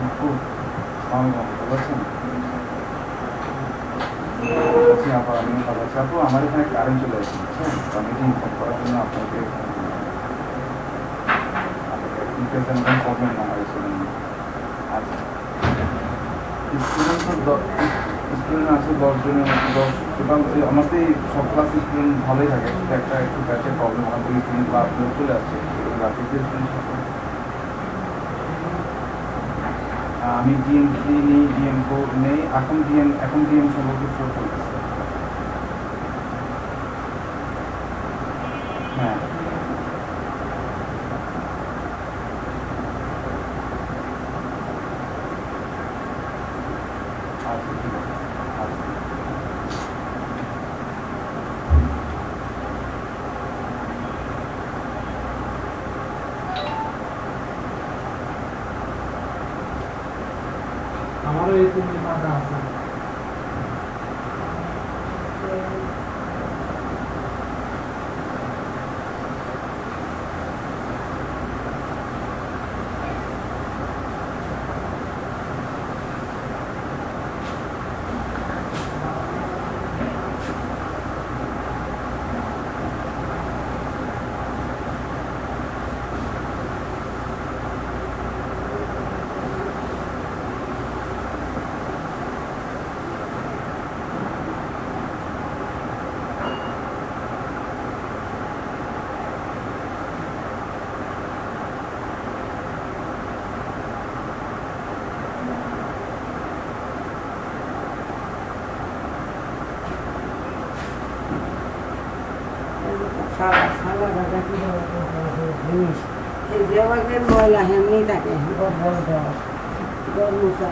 আপু আসসালামু আলাইকুম, ভালো আছেন? আছি আপা, আমিও ভালো আছি। আপু আমার এখানে কারেন্ট চলে আসছে, বুঝছেন? তো আমি এটা ইনফর্ম করার জন্য আপনাকে ইনকেস কোনো প্রবলেম না হয় সেজন্য। আচ্ছা, স্টুডেন্ট তো স্টুডেন্ট আছে 10 জনের মতো, 10 টোটাল। আমার তো এই সব ক্লাস স্টুডেন্ট ভালোই থাকে, শুধু একটা একটু ব্যাচের প্রবলেম, ওখান থেকে স্টুডেন্ট ক্লাস চলে আসছে। গ্রাফিক্সের স্টুডেন্ট আমি ডিএম3 নেই, ডিএম4 নেই, এখন ডিএম সম্ভবত 4 চলতেছে। হ্যাঁ, আচ্ছা ঠিক আছে। আচ্ছা, আমারও এই তিনটি মাথা আছে। জিনিস দেওয়াকে ময়লা হেমনি থাকে গোবর দেওয়া গরমুচা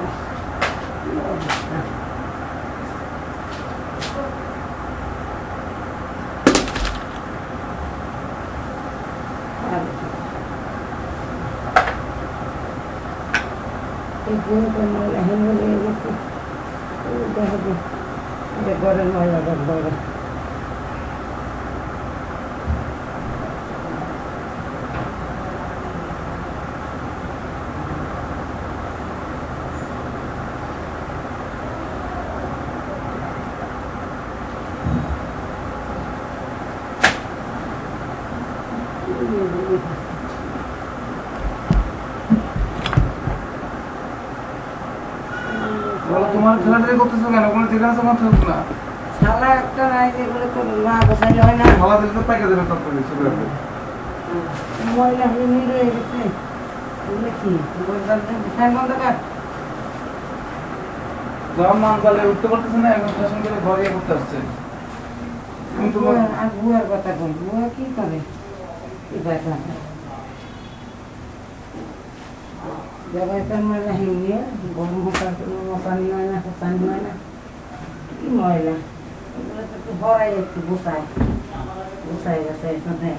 ময়লা হেম বলে গেছে ঘরের ময়লা ঘরে তোমার খেলাটাই করতেছো কেন? কোনো যেখানে তোমার থাকতো না, শালা একটা নাই যেগুলো তো না বসাইলে হয় না খাওয়া দিলে তো পাইকা দেবে তৎকালীন চলে আসবে। ময়লা হেমি রয়ে গেছে এগুলো কি বললাম ফ্যান বন্ধ কর যখন মান চালে উঠতে পারতেছে না, এখন ফ্যাশন করে ঘরে করতে আসছে। তুমি তোমার আর বুয়ার কথা বল বুয়া কি করে কি ব্যাপার জবাইটার ময়লা হেমিয়ে গরম হতার কোনো মশানি হয় না ফসানি হয় না কি ময়লা এগুলো তো একটু ভরাই একটু বসায় গেছে এখানে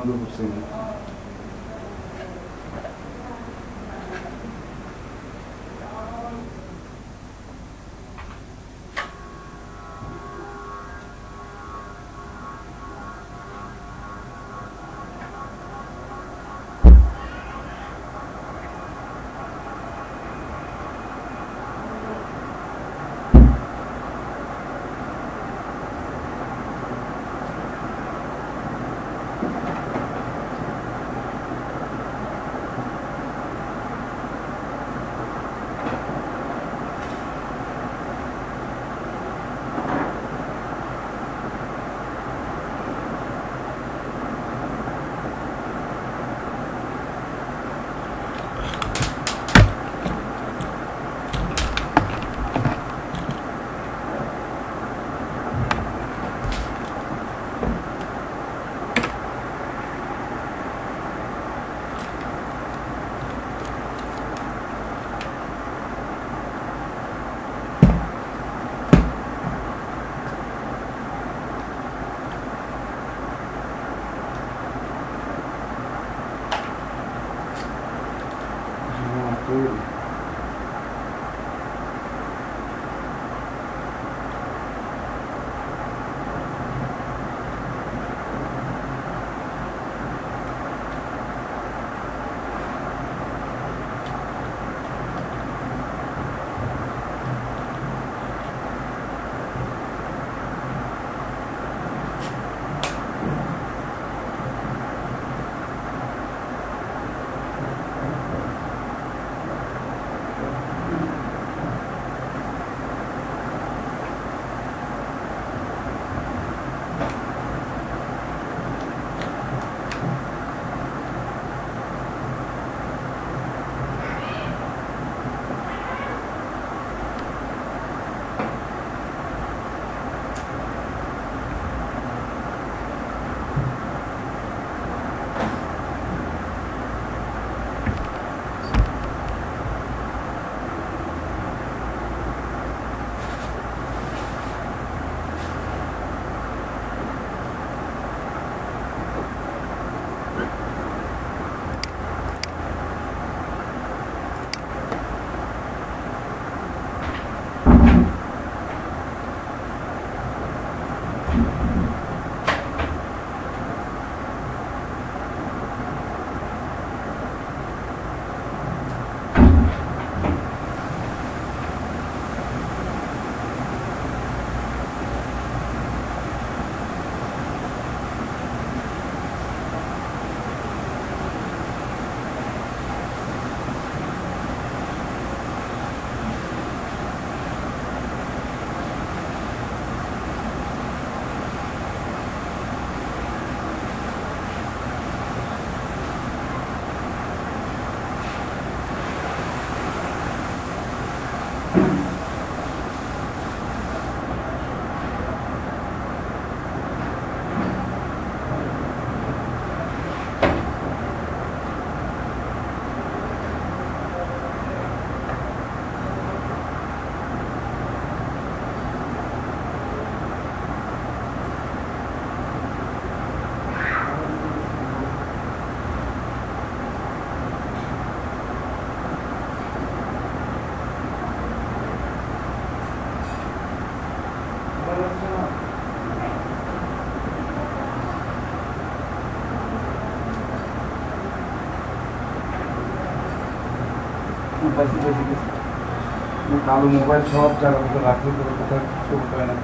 বন্ধ করছে না। পাইছি পাইছি গেছি কালো মোবাইল সব জায়গা মতো রাখলে করে কোথাও ছবি পায় না।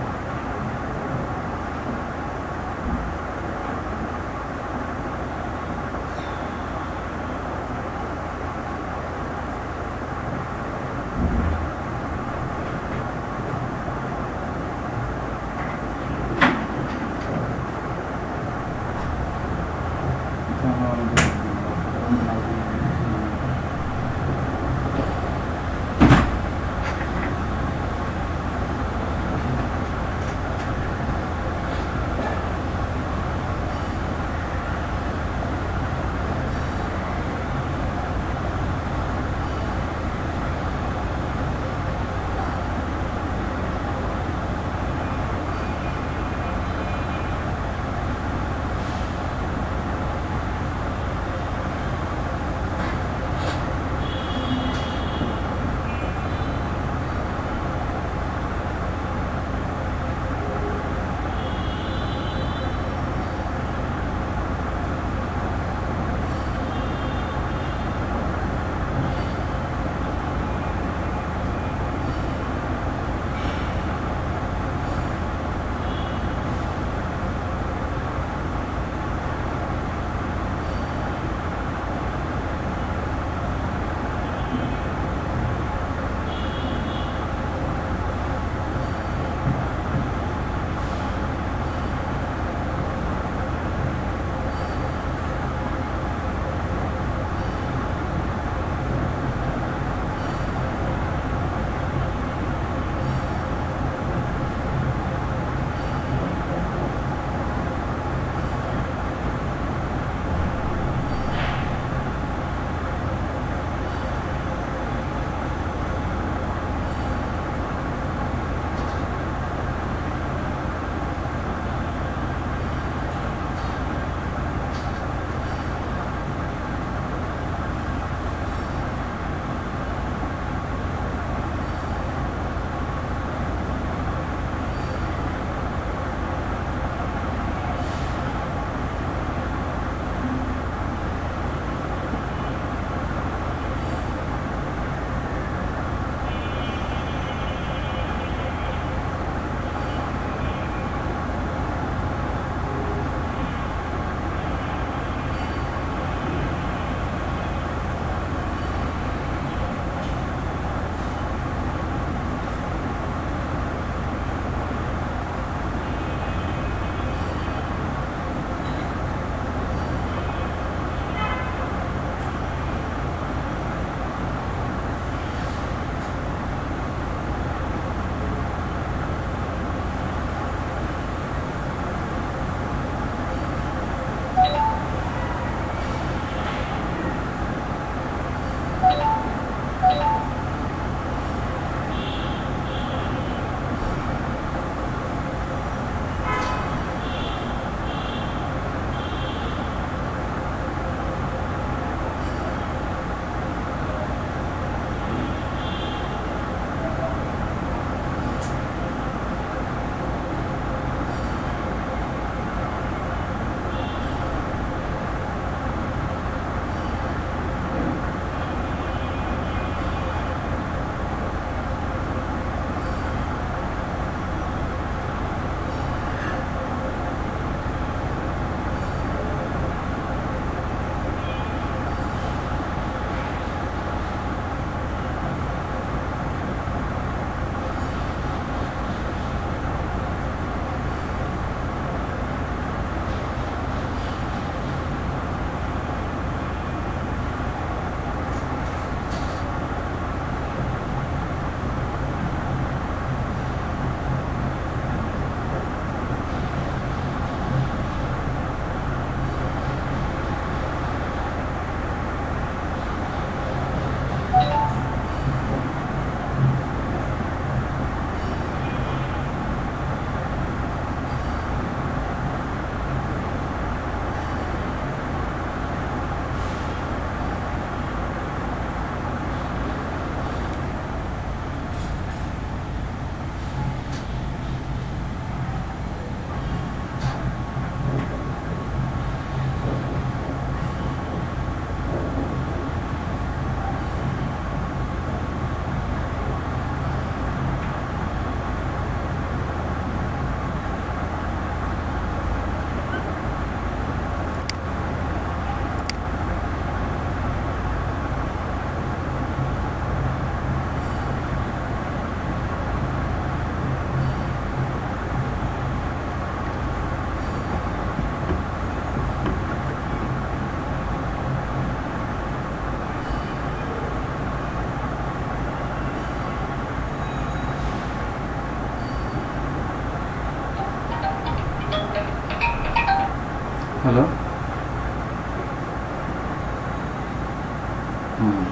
হ্যাঁ,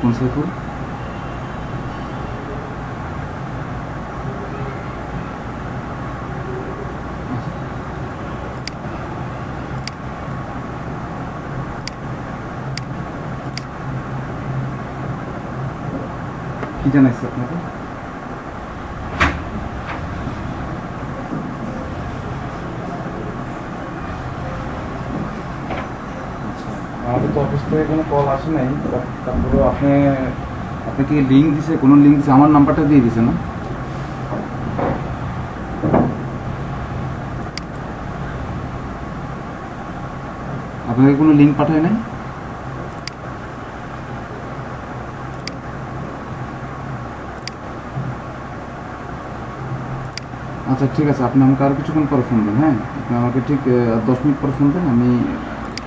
কোন সাইফুল? কি জানাইছে আপনাকে? আমাদের তো অফিস থেকে কোনো কল আসে নাই, তারপরেও আপনি কি লিঙ্ক দিছে, কোনো লিঙ্ক দিছে? আমার নাম্বারটা দিয়ে দিছে না? আপনাকে কোনো লিঙ্ক পাঠায় নাই? আচ্ছা ঠিক আছে, আপনি আমাকে আর কিছুক্ষণ পরে ফোন দেন। হ্যাঁ, আপনি আমাকে ঠিক 10 মিনিট পরে ফোন দেন, আমি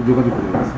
যোগাযোগ করে দিচ্ছি।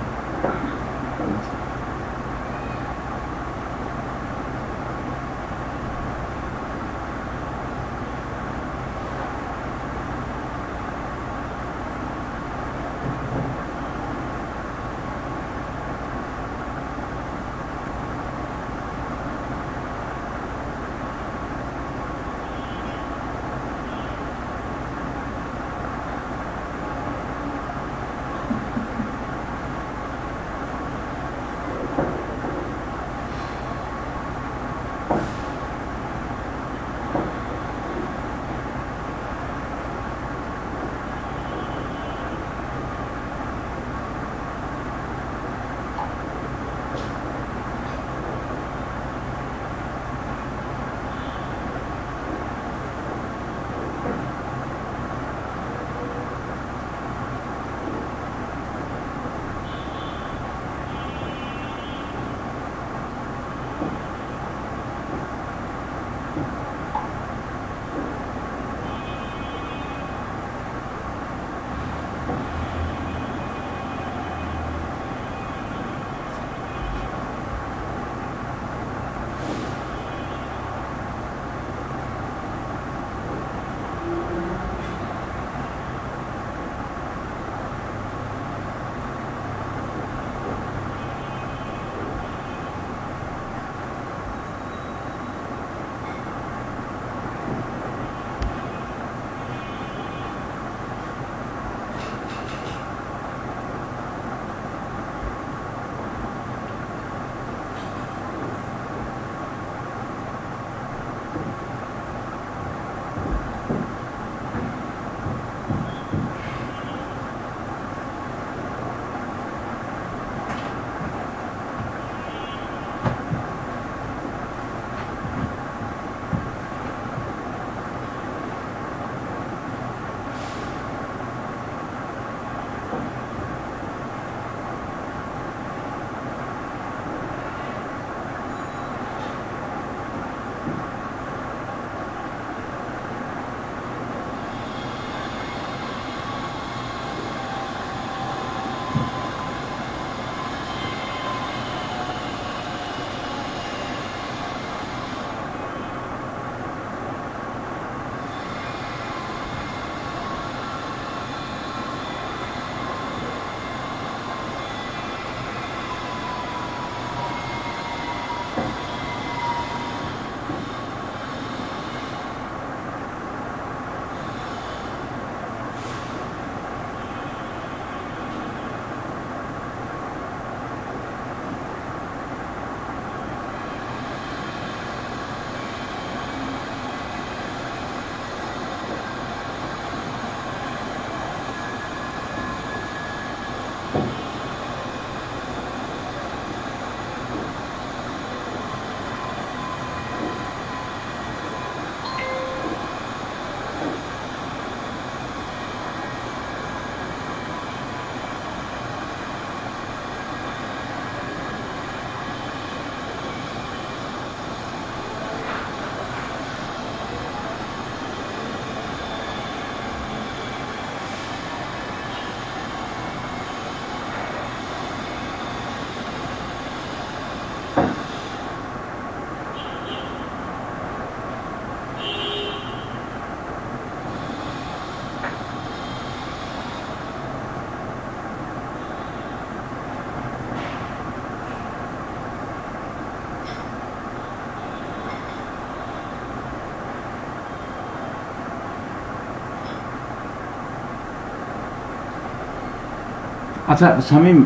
আচ্ছা শামীম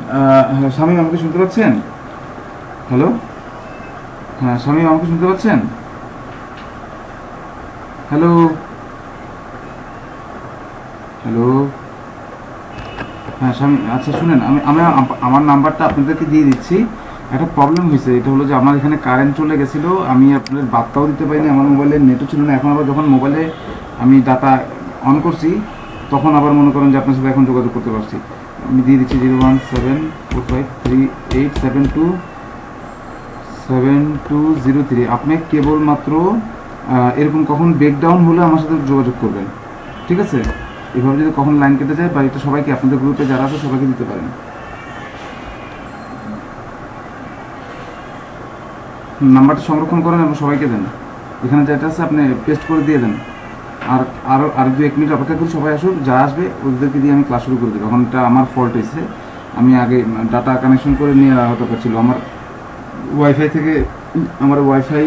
আমাকে শুনতে পাচ্ছেন? হ্যালো, হ্যাঁ শামীম আমাকে শুনতে পাচ্ছেন? হ্যালো, হ্যালো, হ্যাঁ শামীম, আচ্ছা শুনেন, আমি আমি আমার নাম্বারটা আপনাদেরকে দিয়ে দিচ্ছি। একটা প্রবলেম হয়েছে, এটা হলো যে আমার এখানে কারেন্ট চলে গেছিলো, আমি আপনাদের বার্তাও দিতে পারিনি, আমার মোবাইলে নেটও ছিল না। এখন আবার যখন মোবাইলে আমি ডাটা অন করছি, তখন আবার মনে করেন যে আপনার সাথে এখন যোগাযোগ করতে পারছি। আমি দিয়ে দিচ্ছি 0174538727203। আপনি কেবলমাত্র এরকম কখন ব্রেকডাউন হলে আমার সাথে যোগাযোগ করবেন, ঠিক আছে? এভাবে যদি কখন লাইন কেটে যায়, বা এটা সবাইকে, আপনাদের গ্রুপে যারা আছে সবাইকে দিতে পারেন। নাম্বারটা সংরক্ষণ করেন এবং সবাইকে দেন। এখানে যেটা আছে আপনি পেস্ট করে দিয়ে দেন। আর আর 2-1 মিনিট অপেক্ষা করি, সবাই আসুক, যা আসবে ওদেরকে দিয়ে আমি ক্লাস শুরু করে দেবো। এখন এটা আমার ফল্ট হয়েছে, আমি আগে ডাটা কানেকশন করে নিয়ে রাখা দরকার ছিল। আমার ওয়াইফাই থেকে, আমার ওয়াইফাই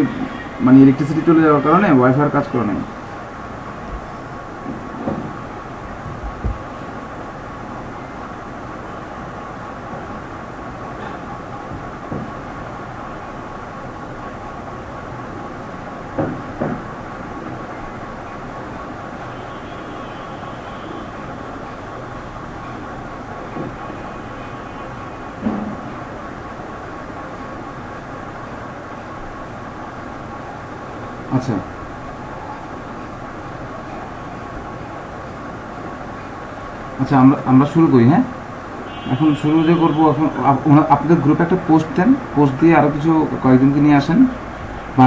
মানে ইলেকট্রিসিটি চলে যাওয়ার কারণে ওয়াইফাইয়ের কাজ করা নেই। আচ্ছা আচ্ছা, আমরা শুরু করি, হ্যাঁ? এখন শুরু যে করবো, এখন আপনাদের গ্রুপে একটা পোস্ট দেন, পোস্ট দিয়ে আরও কিছু কয়েকজনকে নিয়ে আসেন, বা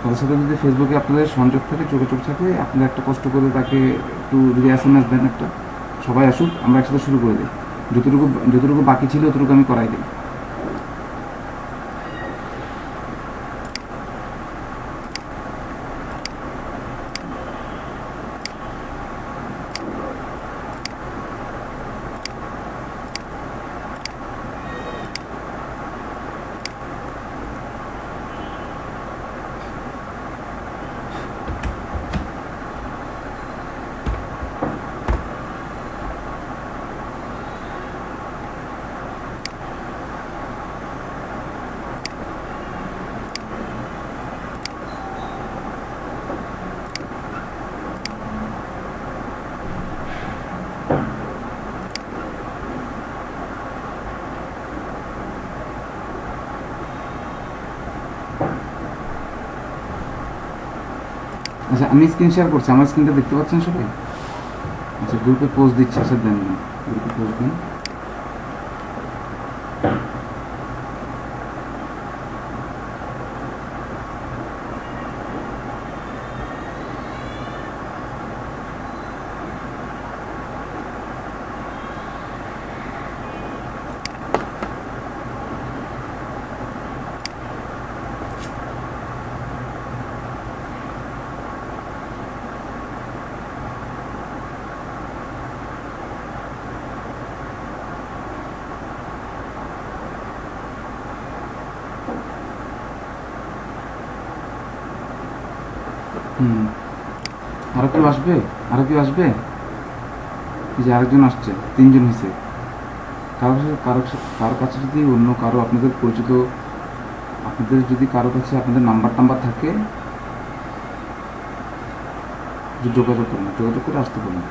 তাদের সাথে যদি ফেসবুকে আপনাদের সংযোগ থাকে, যোগাযোগ থাকে, আপনারা একটা কষ্ট করে তাকে একটু যদি SMS দেন একটা, সবাই আসুক, আমরা একসাথে শুরু করে দিই। যতটুকু বাকি ছিল ততটুকু আমি করাই দিই। আচ্ছা, আমি স্ক্রিন শেয়ার করছি, আমার স্ক্রিনটা দেখতে পাচ্ছেন সবাই? আচ্ছা, গ্রুপে পোস্ট দিচ্ছি, আচ্ছা দেন, গ্রুপে পোস্ট দেন। আরো কেউ আসবে? আরো কেউ আসবে? এই যে আরেকজন আসছে, 3জন হয়েছে। কারো কাছে যদি অন্য কারো আপনাদের পরিচিত, আপনাদের যদি কারো কাছে আপনাদের নাম্বার থাকে, যোগাযোগ করেন, যোগাযোগ করে আসতে পারেন।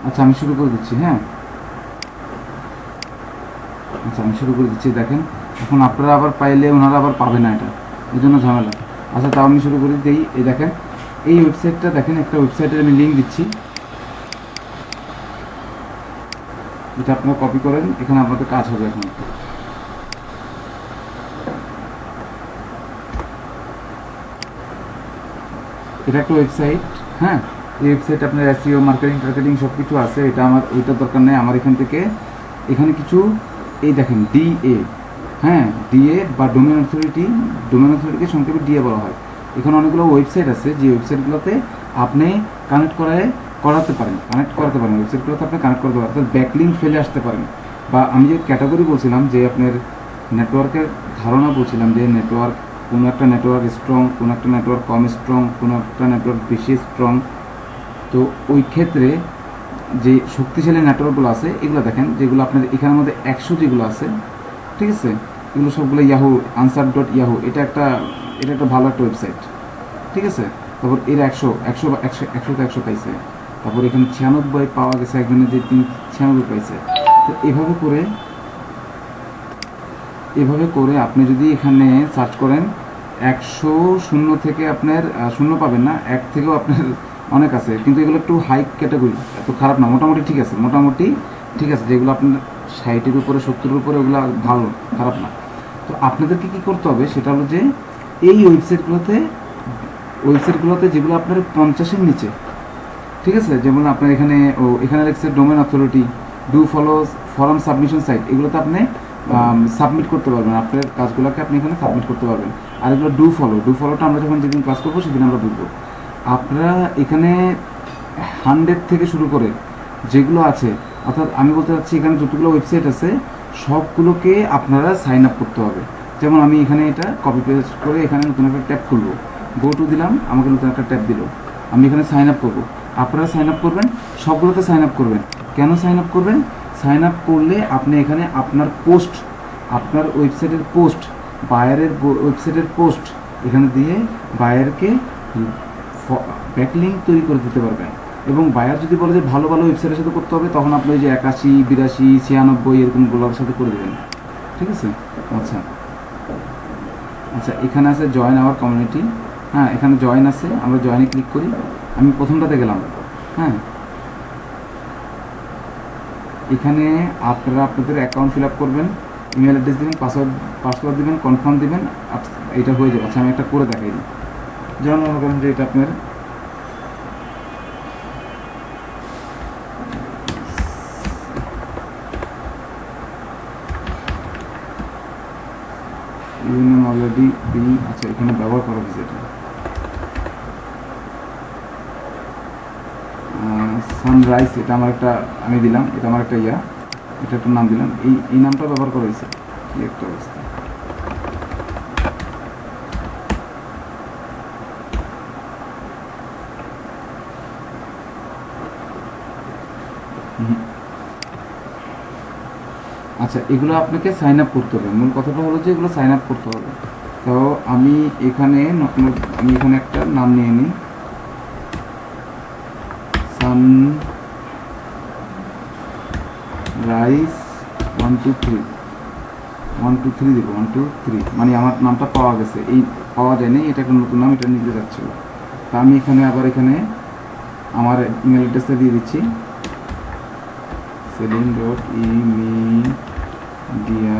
আচ্ছা, আমি শুরু করে দিচ্ছি, হ্যাঁ? আচ্ছা, আমি শুরু করে দিচ্ছি। দেখেন, এখন আপনারা আবার পাইলে ওনারা আবার পাবে না, এটা এই জন্য ঝামেলা। আচ্ছা, তাও আমি শুরু করে দিই। এই দেখেন, এই ওয়েবসাইটটা দেখেন, একটা ওয়েবসাইটের আমি লিঙ্ক দিচ্ছি। এটা আপনারা কপি করেন, এখানে আপনাদের কাজ হবে এখন। এটা একটা ওয়েবসাইট, হ্যাঁ, এই ওয়েবসাইট আপনার এসইও মার্কেটিং টার্গেটিং সব কিছু আছে। এটা আমার ওইটার দরকার নেই আমার। এখান থেকে এখানে কিছু এই দেখেন ডিএ, হ্যাঁ, ডিএ বা ডোমেন অথরিটিকে সংক্ষেপে ডিএ বলা হয়। এখানে অনেকগুলো ওয়েবসাইট আছে যে ওয়েবসাইটগুলোতে আপনি কানেক্ট করাতে পারেন, ওয়েবসাইটগুলোতে আপনি কানেক্ট করতে পারেন, অর্থাৎ ব্যাকলিঙ্ক ফেলে আসতে পারেন। বা আমি যে ক্যাটাগরি বলছিলাম, যে আপনার নেটওয়ার্কের ধারণা বলছিলাম, যে নেটওয়ার্ক, কোনো একটা নেটওয়ার্ক স্ট্রং, কোনো একটা নেটওয়ার্ক কম স্ট্রং, কোনো একটা নেটওয়ার্ক বেশি স্ট্রং। তো ওই ক্ষেত্রে যে শক্তিশালী নেটওয়ার্কগুলো আছে এগুলো দেখেন, যেগুলো আপনার এখানের মধ্যে 100 যেগুলো আছে, ঠিক আছে, এগুলো সবগুলো ইয়াহু answer.yahoo, এটা একটা ভালো একটা ওয়েবসাইট, ঠিক আছে। তারপর এর 100 পাইছে। তারপর এখানে 96 পাওয়া গেছে একজনের, যে তিনি 96 পাইছে। তো এভাবে করে আপনি যদি এখানে সার্চ করেন 100 থেকে আপনার শূন্য পাবেন না, 1 থেকেও আপনার অনেক আছে, কিন্তু এগুলো একটু হাই ক্যাটাগরি, এত খারাপ না, মোটামুটি ঠিক আছে, যেগুলো আপনার 60-এর উপরে 70-এর উপরে, ওগুলো ভালো, খারাপ না। তো আপনাদেরকে কী করতে হবে সেটা হলো যে এই ওয়েবসাইটগুলোতে যেগুলো আপনার 50-এর নিচে, ঠিক আছে, যেমন আপনার এখানে লেখছে domain authority, do follow form submission site, এগুলোতে আপনি সাবমিট করতে পারবেন, আপনার কাজগুলোকে আপনি এখানে সাবমিট করতে পারবেন। আর এগুলো ডু ফলোটা আমরা যখন যেদিন ক্লাস করবো সেদিন আমরা বুঝবো। আপনারা এখানে 100 থেকে শুরু করে যেগুলো আছে, অর্থাৎ আমি বলতে চাচ্ছি এখানে যতগুলো ওয়েবসাইট আছে সবগুলোকে আপনারা সাইন আপ করতে হবে। যেমন আমি এখানে এটা কপি পেস্ট করে এখানে নতুন একটা ট্যাব খুলবো, গো টু দিলাম, আমাকে নতুন একটা ট্যাব দিল, আমি এখানে সাইন আপ করবো। আপনারা সাইন আপ করবেন, সবগুলোতে সাইন আপ করবেন। কেন সাইন আপ করবেন? সাইন আপ করলে আপনি এখানে আপনার ওয়েবসাইটের পোস্ট, বায়ারের ওয়েবসাইটের পোস্ট এখানে দিয়ে বায়ারকে ব্যাকলিঙ্ক তৈরি করে দিতে পারবেন। এবং বায়ার যদি বলে যে ভালো ওয়েবসাইটের সাথে করতে হবে, তখন আপনি ওই যে 81, 82, 96 এরকমগুলোর সাথে করে দেবেন, ঠিক আছে। আচ্ছা, এখানে আছে জয়েন আওয়ার কমিউনিটি, হ্যাঁ, এখানে জয়েন আছে, আমরা জয়েনে ক্লিক করি। আমি প্রথমটাতে গেলাম, হ্যাঁ, এখানে আপনারা আপনাদের অ্যাকাউন্ট ফিল আপ করবেন, ইমেল অ্যাড্রেস দেবেন, পাসওয়ার্ড দেবেন, কনফার্ম দেবেন, এটা হয়ে যাবে। আচ্ছা, আমি একটা করে দেখাই দিই। যেমন মনে করেন যে এটা আপনার ইউনিয়ন অলরেডি বিং, আচ্ছা, এখানে ব্যবহার করা হয়েছে এটা সানরাইজ, এটা আমার একটা, আমি দিলাম, এটা আমার একটা এটা একটা নাম দিলাম, এই নামটা ব্যবহার করা হয়েছে। কি একটা অবস্থা! আচ্ছা, এগুলো আপনাকে সাইন আপ করতে হবে। মূল কথাটা হলো যে এগুলো সাইন আপ করতে হবে। তো আমি এখানে একটা নাম নিয়ে নিই, সানরাইজ 1 2 3 দিব, 1 2 3, মানে আমার নামটা পাওয়া গেছে, এই পাওয়া যায়নি, এটা একটা নতুন নাম, এটা নিতে যাচ্ছিল। তা আমি এখানে আমার ইমেল অ্যাড্রেসটা দিয়ে দিচ্ছি, selin.emedia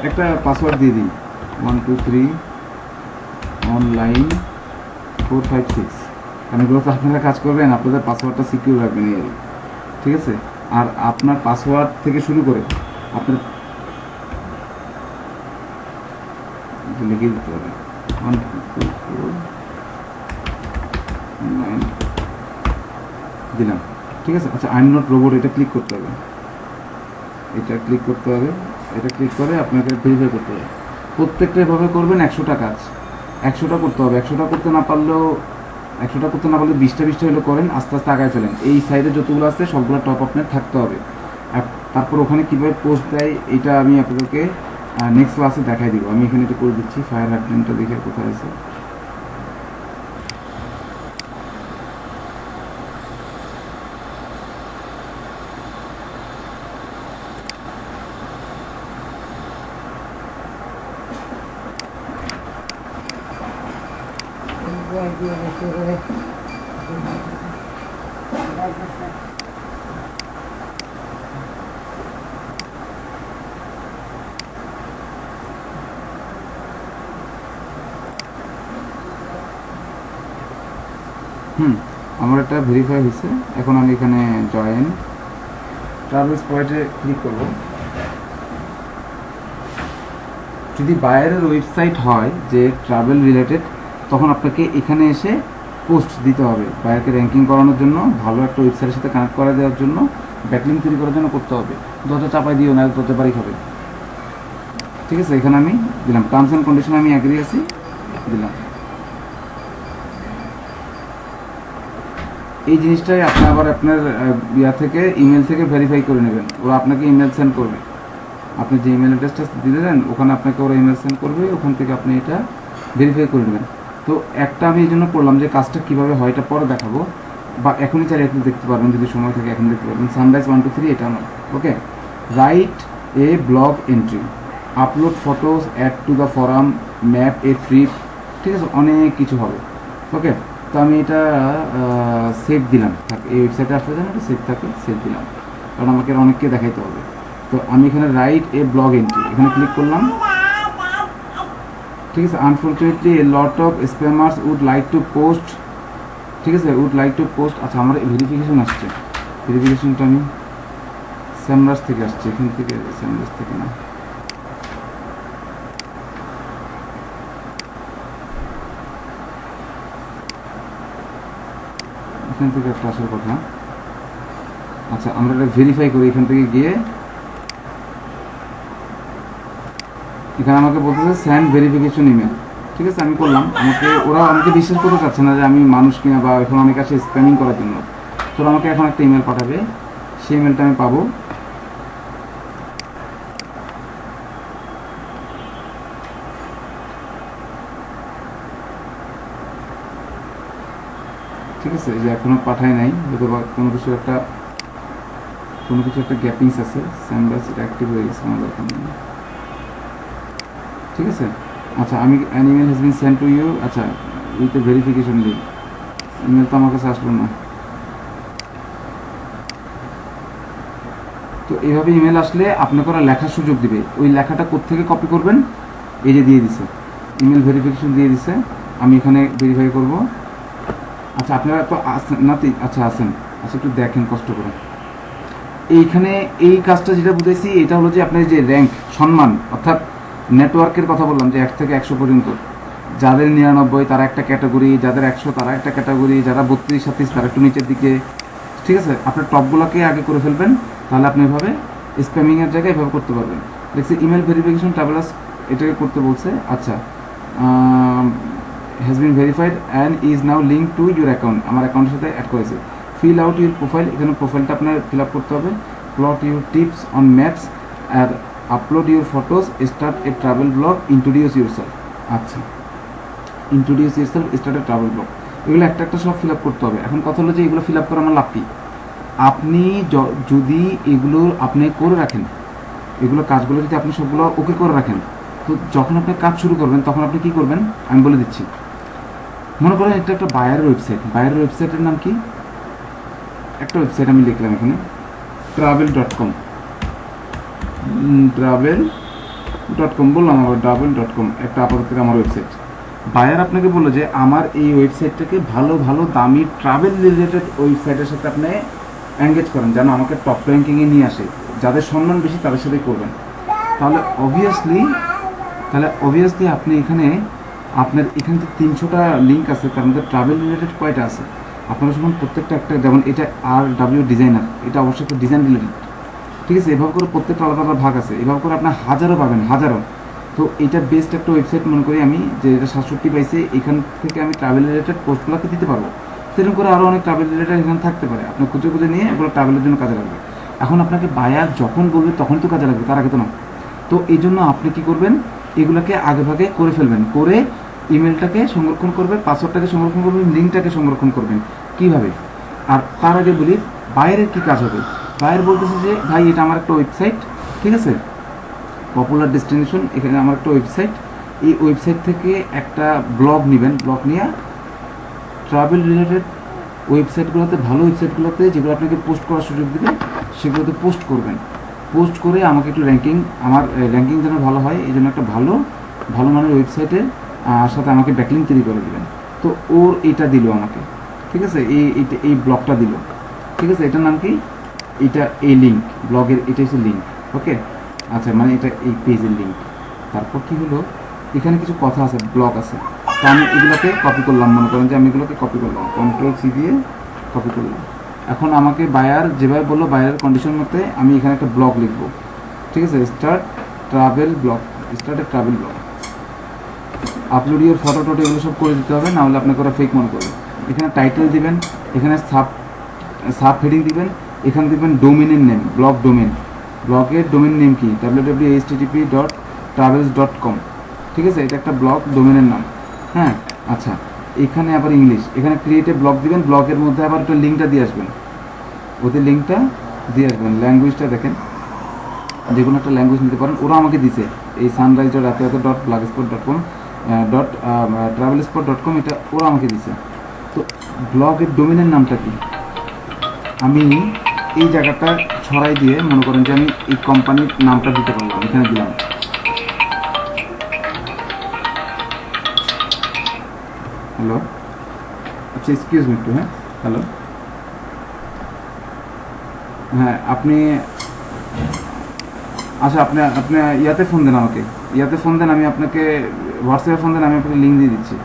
একটা পাসওয়ার্ড দিয়ে দিই, 1 2 3 অনলাইন 456। কারণ এগুলো তো আপনারা কাজ করবেন, আপনাদের পাসওয়ার্ডটা সিকিউর রাখবেন, এই, ঠিক আছে। আর আপনার পাসওয়ার্ড থেকে শুরু করে আপনার লিখে দিতে হবে 1 2 4 9 দিলাম, ঠিক আছে। আচ্ছা, আই এম নট রোবট, এটা ক্লিক করতে হবে, এটা ক্লিক করে আপনাকে ভেরিফাই করতে হবে। প্রত্যেকটা এভাবে করবেন, 100টা কাজ, 100টা করতে হবে। 100টা করতে না পারলে 20টা হলে করেন, আস্তে আস্তে আগায় ফেলেন। এই সাইডে যতগুলো আছে সবগুলো টপ আপনার থাকতে হবে। তারপর ওখানে কীভাবে পোস্ট দেয় এটা আমি আপনাদেরকে নেক্সট ক্লাসে দেখাই দিব। আমি এখানে এটা করে দিচ্ছি, ফায়ার হাইড্রেন্টটা দেখে কোথায় আছে। দিয়ে বেশি করে আমার এটা ভেরিফাই হয়েছে। এখন আমি এখানে জয়েন ট্রাভেল স্পটে ক্লিক করব। যদি বায়ারের ওয়েবসাইট হয় যে ট্রাভেল রিলেটেড, তখন আপনাকে এখানে এসে পোস্ট দিতে হবে। বায়ারকে র্যাঙ্কিং করানোর জন্য, ভালো একটা ওয়েবসাইটের সাথে কানেক্ট করে দেওয়ার জন্য, ব্যাকলিং তৈরি করার জন্য করতে হবে। দরজা চাপাই দিও না, দরজা বাড়ি খাবে। ঠিক আছে, এখানে আমি দিলাম টার্মস অ্যান্ড কন্ডিশন, আমি অ্যাগ্রি আছি, দিলাম। এই জিনিসটাই আপনি আবার আপনার ইয়া থেকে ইমেল থেকে ভেরিফাই করে নেবেন। ওরা আপনাকে ইমেল সেন্ড করবে। আপনি যে ইমেল অ্যাড্রেসটা দিলেন ওখানে আপনাকে ওরা ইমেল সেন্ড করবে, ওখান থেকে আপনি এটা ভেরিফাই করে নেবেন। তো একটা আমি এই জন্য করলাম যে কাজটা কীভাবে হয় এটা পরে দেখাবো, বা এখনই চাইলে আপনি দেখতে পারবেন, যদি সময় থাকে এখন দেখতে পারবেন। সানরাইজ 1 2 3 এটা নয়। Okay, write a blog entry, upload photos, add to the forum, map a trip, ঠিক আছে, অনেক কিছু হবে। ওকে, তো আমি এটা সেভ দিলাম। এই ওয়েবসাইটে আসলে যেন এটা সেভ থাকে, সেভ দিলাম, কারণ আমাকে অনেককে দেখাইতে হবে। তো আমি এখানে রাইট এ ব্লগ এন্ট্রি এখানে ক্লিক করলাম। ঠিক আছে, unfortunately a lot of spammers would like to post, ঠিক আছে, উড লাইক টু পোস্ট। আচ্ছা, আমার ভেরিফিকেশন আসছে, ভেরিফিকেশনটা আমি স্যামরাস থেকে আসছে, এখান থেকে স্যামরাস থেকে না। এখান থেকে একটা আসার কথা। আচ্ছা, আমরা এটা ভেরিফাই করি। এখান থেকে গিয়ে এখানে আমাকে বলতেছে স্যান্ড ভেরিফিকেশন ইমেল। ঠিক আছে, আমি করলাম। ওরা আমাকে বিশ্বাস করতে চাচ্ছে না যে আমি মানুষ কিনা, বা এখন অনেক আসে স্প্যামিং করার জন্য। তো আমাকে এখন একটা ইমেল পাঠাবে, সেই ইমেলটা আমি পাবো। ঠিক আছে, যে এখনো পাঠায় নাই, হয়তো বা কোনো কিছু একটা গ্যাপিংস আছে। স্যামরাস এটা অ্যাক্টিভ হয়ে গেছে, আমার দরকার নেই। ঠিক আছে, আচ্ছা, আমি an email has been send to you. আচ্ছা, with a verification link. Email তো আমার কাছে আসলো না। তো এইভাবে ইমেল আসলে আপনাকে ওরা লেখার সুযোগ দিবে। ওই লেখাটা কোত্থেকে কপি করবেন, এই যে দিয়ে দিছে, ইমেল ভেরিফিকেশন দিয়ে দিছে। আমি এখানে ভেরিফাই করব। আচ্ছা, আপনারা তো আসেন না? আচ্ছা, আসেন। আচ্ছা, একটু দেখেন কষ্ট করে। এইখানে এই কাজটা যেটা বুঝেছি, এটা হলো যে আপনার যে র্যাঙ্ক, সম্মান, অর্থাৎ নেটওয়ার্কের কথা বললাম যে 1 থেকে 100 পর্যন্ত। যাদের 99 তারা একটা ক্যাটাগরি, যাদের 100 তারা একটা ক্যাটাগরি, যারা 32 37 তারা একটু নিচের দিকে। ঠিক আছে, আপনার টপগুলোকে আগে করে ফেলবেন, তাহলে আপনি এভাবে স্প্যামিংয়ের জায়গায় এভাবে করতে পারবেন। দেখছি ইমেল ভেরিফিকেশন ট্রাভেলার্স এটাকে করতে বলছে। আচ্ছা, has been verified and is now link to your account, আমার অ্যাকাউন্টের সাথে অ্যাড করেছে। ফিল আউট ইউর প্রোফাইল, এখানে প্রোফাইলটা আপনার ফিল আপ করতে হবে। Plot your tips on maps আর upload your photos, start a travel blog, introduce yourself. আচ্ছা, introduce yourself, start a travel blog, এগুলো একটা একটা সব ফিল আপ করতে হবে। এখন কথা হলো যে এগুলো ফিল আপ করা আমার লাভ কি? আপনি যদি এগুলো আপনি করে রাখেন, এগুলো কাজগুলো যদি আপনি সবগুলো ওকে করে রাখেন, তো যখন আপনি কাজ শুরু করবেন তখন আপনি কী করবেন আমি বলে দিচ্ছি। মনে করেন এটা একটা বায়ারের ওয়েবসাইট। বায়ারের ওয়েবসাইটের নাম কি? একটা ওয়েবসাইট আমি লিখলাম এখানে, travel.com, travel.com বললাম, আবার travel.com একটা আপাতত আমার ওয়েবসাইট। বায়ার আপনাকে বললো যে আমার এই ওয়েবসাইটটাকে ভালো ভালো দামি ট্রাভেল রিলেটেড ওয়েবসাইটের সাথে আপনি এঙ্গেজ করেন, যেন আমাকে টপ র্যাঙ্কিংয়ে নিয়ে আসে। যাদের সম্মান বেশি তাদের সাথেই করবেন। তাহলে অবভিয়াসলি আপনি এখানে আপনার এখানে যে 300টা লিঙ্ক আছে, তার মধ্যে ট্রাভেল রিলেটেড কয়টা আছে? আপনারা যখন প্রত্যেকটা একটা, যেমন এটা RW ডিজাইনার, এটা অবশ্যই একটা ডিজাইন রিলেটেড। ঠিক আছে, এভাবে করে প্রত্যেকটা আলাদা আলাদা ভাগ আছে। এভাবে করে আপনার হাজারও পাবেন, হাজারও। তো এটা বেস্ট একটা ওয়েবসাইট মনে করি আমি, যে এটা 67 পাইছে। এখান থেকে আমি ট্রাভেল রিলেটেড পোস্টগুলোকে দিতে পারবো। সেরকম করে আরও অনেক ট্রাভেল রিলেটেড এখানে থাকতে পারে। আপনি খুঁজে খুঁজে নিয়ে এগুলো ট্রাভেলের জন্য কাজে লাগবে। এখন আপনাকে বায়ার যখন বলবে তখন তো কাজে লাগবে, তার আগে তো না। তো এই জন্য আপনি কী করবেন, এগুলোকে আগে ভাগে করে ফেলবেন, করে ইমেলটাকে সংরক্ষণ করবেন, পাসওয়ার্ডটাকে সংরক্ষণ করবেন, লিঙ্কটাকে সংরক্ষণ করবেন। কীভাবে? আর তার আগে বলি বাইরের কী কাজ হবে। বায়ার বলতেছে যে ভাই এটা আমার একটা ওয়েবসাইট, ঠিক আছে, পপুলার ডেস্টিনেশন, এখানে আমার একটা ওয়েবসাইট। এই ওয়েবসাইট থেকে একটা ব্লগ নেবেন, ব্লগ নিয়ে ট্রাভেল রিলেটেড ওয়েবসাইটগুলোতে, ভালো ওয়েবসাইটগুলোতে যেগুলো আপনাকে পোস্ট করার সুযোগ দেবে সেগুলোতে পোস্ট করবেন। পোস্ট করে আমাকে একটু আমার র্যাঙ্কিং যেন ভালো হয় এই জন্য একটা ভালো মানের ওয়েবসাইটে সাথে আমাকে ব্যাকলিঙ্ক তৈরি করে দেবেন। তো ওর এটা দিল আমাকে, ঠিক আছে, এই ব্লগটা দিল, ঠিক আছে। এটার নাম কি? এটা এই লিঙ্ক ব্লগের, এটা হচ্ছে লিঙ্ক, ওকে। আচ্ছা, মানে এটা এই পেজের লিঙ্ক। তারপর কি হলো, এখানে কিছু কথা আছে, ব্লগ আছে, তো আমি এগুলোকে কপি করলাম। মনে করেন যে আমি এগুলোকে কপি করলাম, কন্ট্রোল সি দিয়ে কপি করলাম। এখন আমাকে বায়ার যেভাবে বললো, বায়ারের কন্ডিশন মতে আমি এখানে একটা ব্লগ লিখবো, ঠিক আছে। Start a travel blog. Upload your photo টটো এগুলো সব করে দিতে হবে, নাহলে আপনাকে ওরা ফেক মনে করবে। এখানে টাইটেল দিবেন, এখানে সাব হেডিং দিবেন, এখানে দিবেন ডোমেনের নেম, ব্লগ ডোমেন। ব্লগের ডোমেন নেম কি? www.http.travels.com, ঠিক আছে। এটা একটা ব্লগ ডোমেনের নাম, হ্যাঁ। আচ্ছা, এখানে আবার ইংলিশ, এখানে ক্রিয়েট এ ব্লগ দিবেন, ব্লগের মধ্যে আবার একটা লিঙ্কটা দিয়ে আসবেন, ওদের লিঙ্কটা দিয়ে আসবেন। ল্যাঙ্গুয়েজটা দেখেন, যে কোনো একটা ল্যাঙ্গুয়েজ নিতে পারেন। ওরা আমাকে দিছে এই sunrise.blogspot.com travelspot.com, এটা ওরা আমাকে দিছে। তো ব্লগের ডোমেনের নামটা কি? আমি এই জায়গাটা ছড়াই দিয়ে মনে করেন যে আমি এই কোম্পানির নামটা দিতে পারলাম, এখানে দিলাম। হ্যালো, আচ্ছা, এক্সকিউজ মি একটু, হ্যাঁ, হ্যালো, হ্যাঁ, আপনি, আচ্ছা, আপনি ইয়াতে ফোন দেন আমাকে, ইয়াতে ফোন দেন, আমি আপনাকে হোয়াটসঅ্যাপে ফোন দেন, আমি আপনাকে লিঙ্ক দিয়ে দিচ্ছি।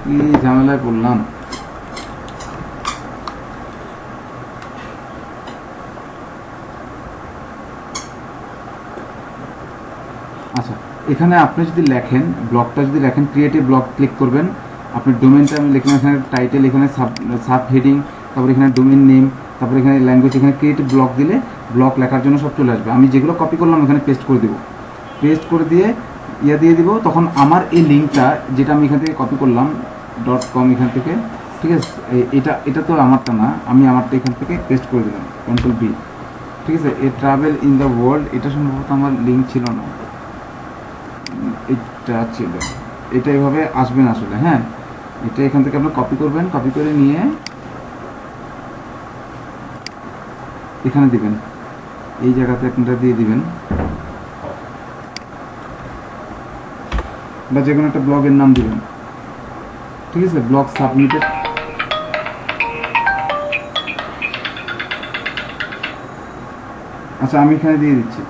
কি ঝামেলায় পড়লাম। আচ্ছা, এখানে আপনি যদি লেখেন, ব্লগটা যদি লেখেন, ক্রিয়েটিভ ব্লগ ক্লিক করবেন। আপনি ডোমেনটা আমি লিখলাম, এখানে টাইটেল, এখানে সাব হেডিং, তারপর এখানে ডোমেন নেম, তারপরে এখানে ল্যাঙ্গুয়েজ, এখানে ক্রিয়েটিভ ব্লগ দিলে ব্লগ লেখার জন্য সব চলে আসবে। আমি যেগুলো কপি করলাম এখানে পেস্ট করে দেবো, পেস্ট করে দিয়ে দিয়ে দিব। তখন আমার এই লিঙ্কটা যেটা আমি এখান থেকে কপি করলাম .com এখান থেকে, ঠিক আছে, এটা তো আমারটা না, আমি আমারটা এখান থেকে পেস্ট করে দিলাম, কন্ট্রোল বি, ঠিক আছে। A travel in the world, এটা সম্ভবত আমার লিঙ্ক ছিল না, এটা ছিল, এটা এভাবে আসবে না আসলে, হ্যাঁ। এটা এখান থেকে আপনি কপি করবেন, কপি করে নিয়ে এখানে দিবেন, এই জায়গাতে আপনারা দিয়ে দিবেন, বা যে কোনো একটা ব্লগের নাম দিবেন, ঠিক আছে। ব্লগ সাবমিটেড, আচ্ছা, আমি এখানে দিয়ে দিচ্ছি।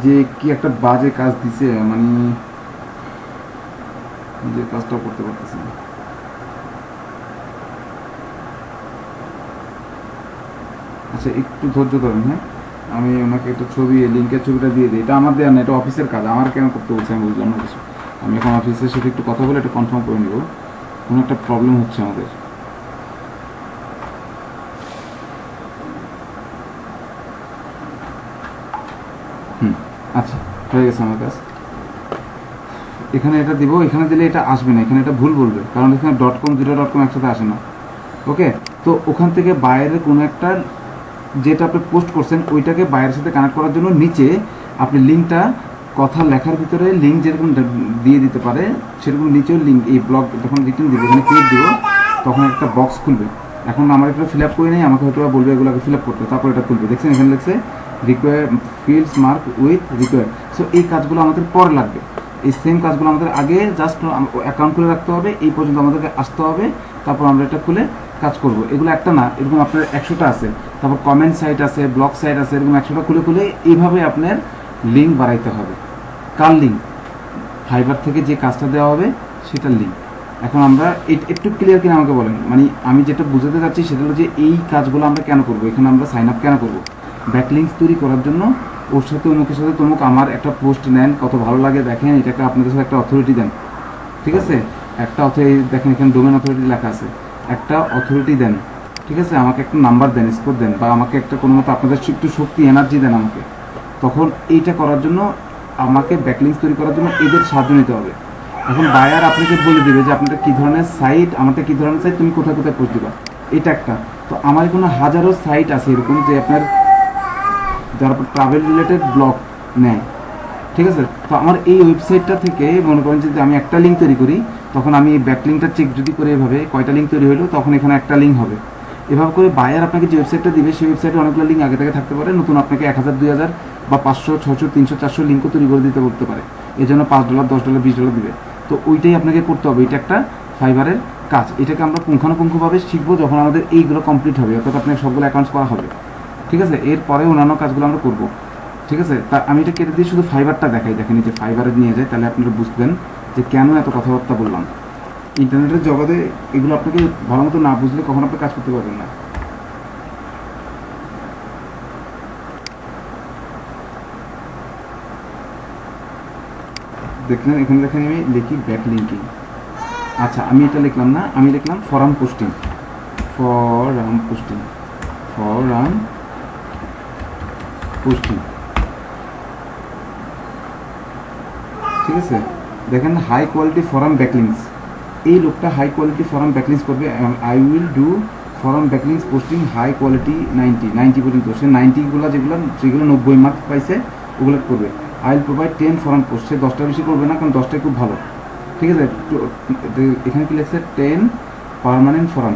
যে কি একটা বাজে কাজ দিছে, মানে যে কাজটাও করতে পারতেছি না। আচ্ছা, একটু ধৈর্য ধরেন, হ্যাঁ। আমি ওনাকে একটা ছবি, লিঙ্কের ছবিটা দিয়ে দিই। এটা আমার দেওয়া না, এটা অফিসের কাজ, আমার কেন করতে বলছে আমি বুঝলাম না কিছু। আমি এখন অফিসের সাথে একটু কথা বলে এটা কনফার্ম করে নিব, কোনো একটা প্রবলেম হচ্ছে আমাদের। আচ্ছা, হয়ে গেছে আমার কাজ। এখানে এটা দিব, এখানে দিলে এটা আসবে না, এখানে এটা ভুল বলবে, কারণ এখানে .com .com একসাথে আসে না, ওকে। তো ওখান থেকে বাইরের কোনো একটা যেটা আপনি পোস্ট করছেন ওইটাকে বাইরের সাথে কানেক্ট করার জন্য নিচে আপনি লিঙ্কটা, কথা লেখার ভিতরে লিঙ্ক যেরকম দিয়ে দিতে পারে সেরকম নিচেও লিঙ্ক, এই ব্লগ যখন রিটার্ন দিব, এখানে ক্লিক দিব, তখন একটা বক্স খুলবে। এখন আমার এটা ফিল আপ করে নেই, আমাকে হয়তো বলবে এগুলোকে ফিল আপ করতে, তারপর এটা খুলবে। দেখছেন এখানে লিখছে require fields mark with require. So এই কাজগুলো আমাদের পরে লাগবে, এই সেম কাজগুলো আমাদের আগে জাস্ট অ্যাকাউন্ট খুলে রাখতে হবে, এই পর্যন্ত আমাদেরকে আসতে হবে, তারপর আমরা এটা খুলে কাজ করব। এগুলো একটা না, এরকম আপনার 100টা আছে, তারপর কমেন্ট সাইট আছে, ব্লগ সাইট আছে, এরকম 100টা খুলে খুলে এইভাবে আপনার লিঙ্ক বাড়াইতে হবে। কার লিঙ্ক? ফাইবার থেকে যে কাজটা দেওয়া হবে সেটার লিঙ্ক। এখন আমরা একটু ক্লিয়ার কিনা আমাকে বলেন, মানে আমি যেটা বুঝাতে চাচ্ছি সেটা হলো যে এই কাজগুলো আমরা কেন করবো, এখানে আমরা সাইন আপ কেন করবো? ব্যাকলিঙ্কস তৈরি করার জন্য ওর সাথে অমুকের সাথে তমুক আমার একটা পোস্ট নেন, কত ভালো লাগে দেখেন, এটাকে আপনাদের সাথে একটা অথরিটি দেন, ঠিক আছে। একটা দেখেন এখানে ডোমেন অথরিটি লেখা আছে, একটা অথরিটি দেন, ঠিক আছে। আমাকে একটা নাম্বার দেন, স্কোর দেন, বা আমাকে একটা কোনো মতো আপনাদের একটু শক্তি, এনার্জি দেন আমাকে। তখন এইটা করার জন্য আমাকে ব্যাকলিঙ্কস তৈরি করার জন্য এদের সাহায্য নিতে হবে। এখন বায়ার আপনাকে বলে দিবে যে আপনাদের কী ধরনের সাইট, আমাদের কী ধরনের সাইট, তুমি কোথায় কোথায় পোস্ট দিবা, এটা একটা। তো আমার কোনো হাজারো সাইট আছে এরকম যে আপনার যারা ট্রাভেল রিলেটেড ব্লগ নেয়। ঠিক আছে, তো আমার এই ওয়েবসাইটটা থেকে মনে করেন যদি আমি একটা লিঙ্ক তৈরি করি, তখন আমি এই ব্যাক লিঙ্কটা চেক যদি করে এভাবে কয়টা লিঙ্ক তৈরি হলো, তখন এখানে একটা লিঙ্ক হবে। এভাবে করে বায়ার আপনাকে যে ওয়েবসাইটটা দিবে সেই ওয়েবসাইটে অনেকগুলো লিঙ্ক আগে থেকে থাকতে পারে, নতুন আপনাকে 1000, 2000 বা 500, 600, 300, 400 লিঙ্কও তৈরি করে দিতে বলতে পারে। এই জন্য $5, $10, $20 দিবে। তো ওইটাই আপনাকে করতে হবে। এটা একটা ফাইবারের কাজ। এটাকে আমরা পুঙ্খানুপুঙ্খভাবে শিখবো যখন আমাদের এইগুলো কমপ্লিট হবে, অর্থাৎ আপনার সবগুলো অ্যাকাউন্টস করা হবে। ঠিক আছে, এরপরে অন্যান্য কাজগুলো আমরা করবো। ঠিক আছে, তা আমি এটা কেটে দিয়ে শুধু ফাইবারটা দেখাই, দেখেন এই যে ফাইবারে নিয়ে যায়, তাহলে আপনারা বুঝবেন যে কেন এত কথাবার্তা বললাম। ইন্টারনেটের জগতে এগুলো আপনাকে ভালো মতো না বুঝলে কখনো আপনি কাজ করতে পারবেন না। দেখলেন, এখানে দেখেন আমি লিখি ব্যাক লিঙ্কিং। আচ্ছা, আমি এটা লিখলাম না, আমি লিখলাম forum posting. Forum posting, forum posting. ঠিক আছে, দেখেন হাই কোয়ালিটি ফরাম ব্যাকলিংস। এই লোকটা হাই কোয়ালিটি ফরাম ব্যাকলিংস করবে। I will do forum backlinks posting high quality 90 পর্যন্ত। সে 90গুলো যেগুলো 90 মার্ক পাইছে ওগুলো করবে। I will provide 10 forum post. সে 10টা বেশি করবে না, কারণ 10টাই খুব ভালো। ঠিক আছে, এখানে কি লেখছে 10 permanent from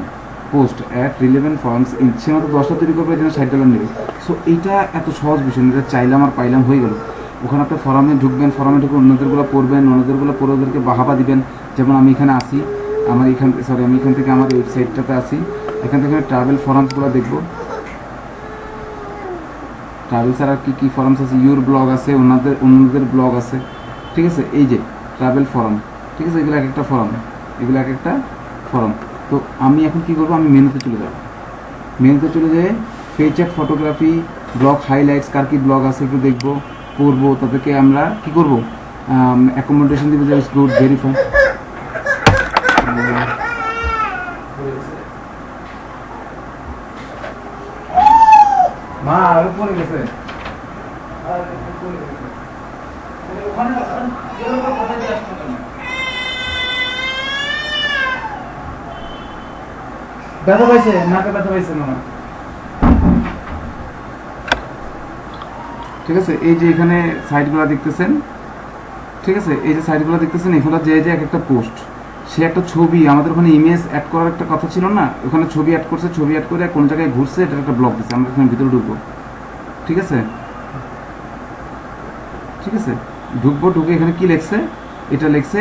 post at relevant ফরামস। সে মাত্র 10টা তৈরি করবে, এই জন্য $60 নেবে। সো এইটা এত সহজ বিষয় না, এটা চাইলাম আর পাইলাম হয়ে গেল। ওখানে আপনি ফরামে ঢুকবেন, ফরামে ঢুকে অন্যদেরগুলো পড়বেন, অন্যদেরগুলো পড়ে ওদেরকে বাহাবা দিবেন। যেমন আমি এখানে আসি, আমি এখান থেকে আমার ওয়েবসাইটটাতে আসি, এখান থেকে আমি ট্রাভেল ফরামসগুলো দেখবো। ট্রাভেল ছাড়া কী কী ফরামস আছে, ইউর ব্লগ আছে, অন্যদের ব্লগ আছে। ঠিক আছে, এই যে ট্রাভেল ফরাম। ঠিক আছে, এগুলো এক একটা ফরাম, এগুলো এক একটা ফরাম। তো আমি এখন কী করবো, আমি মেনুতে চলে যাব। মেনুতে চলে যেয়ে ফিচার ফটোগ্রাফি, ব্লগ হাইলাইটস, কার কী ব্লগ আছে একটু দেখবো, করবো। তাদেরকে আমরা কী করবো, অ্যাকোমোডেশন দিব, যে গুড ভেরিফাই। মা আরো পড়ে গেছে। ব্যথা পাইছে, নাকে ব্যথা পাইছে না? ঠিক আছে, এই যে এখানে সাইটগুলো দেখতেছেন। ঠিক আছে, এই যে সাইটগুলো দেখতেছেন, এগুলো যে এক একটা পোস্ট। সে একটা ছবি, আমাদের ওখানে ইমেজ অ্যাড করার একটা কথা ছিল না, ওখানে ছবি অ্যাড করছে, ছবি অ্যাড করে কোন জায়গায় ঘুরছে এটা একটা ব্লগ দিচ্ছে। আমরা এখানে ভিতরে ঢুকবো। ঠিক আছে, ঠিক আছে, ঢুকবো। ঢুকে এখানে কি লিখছে, এটা লিখছে,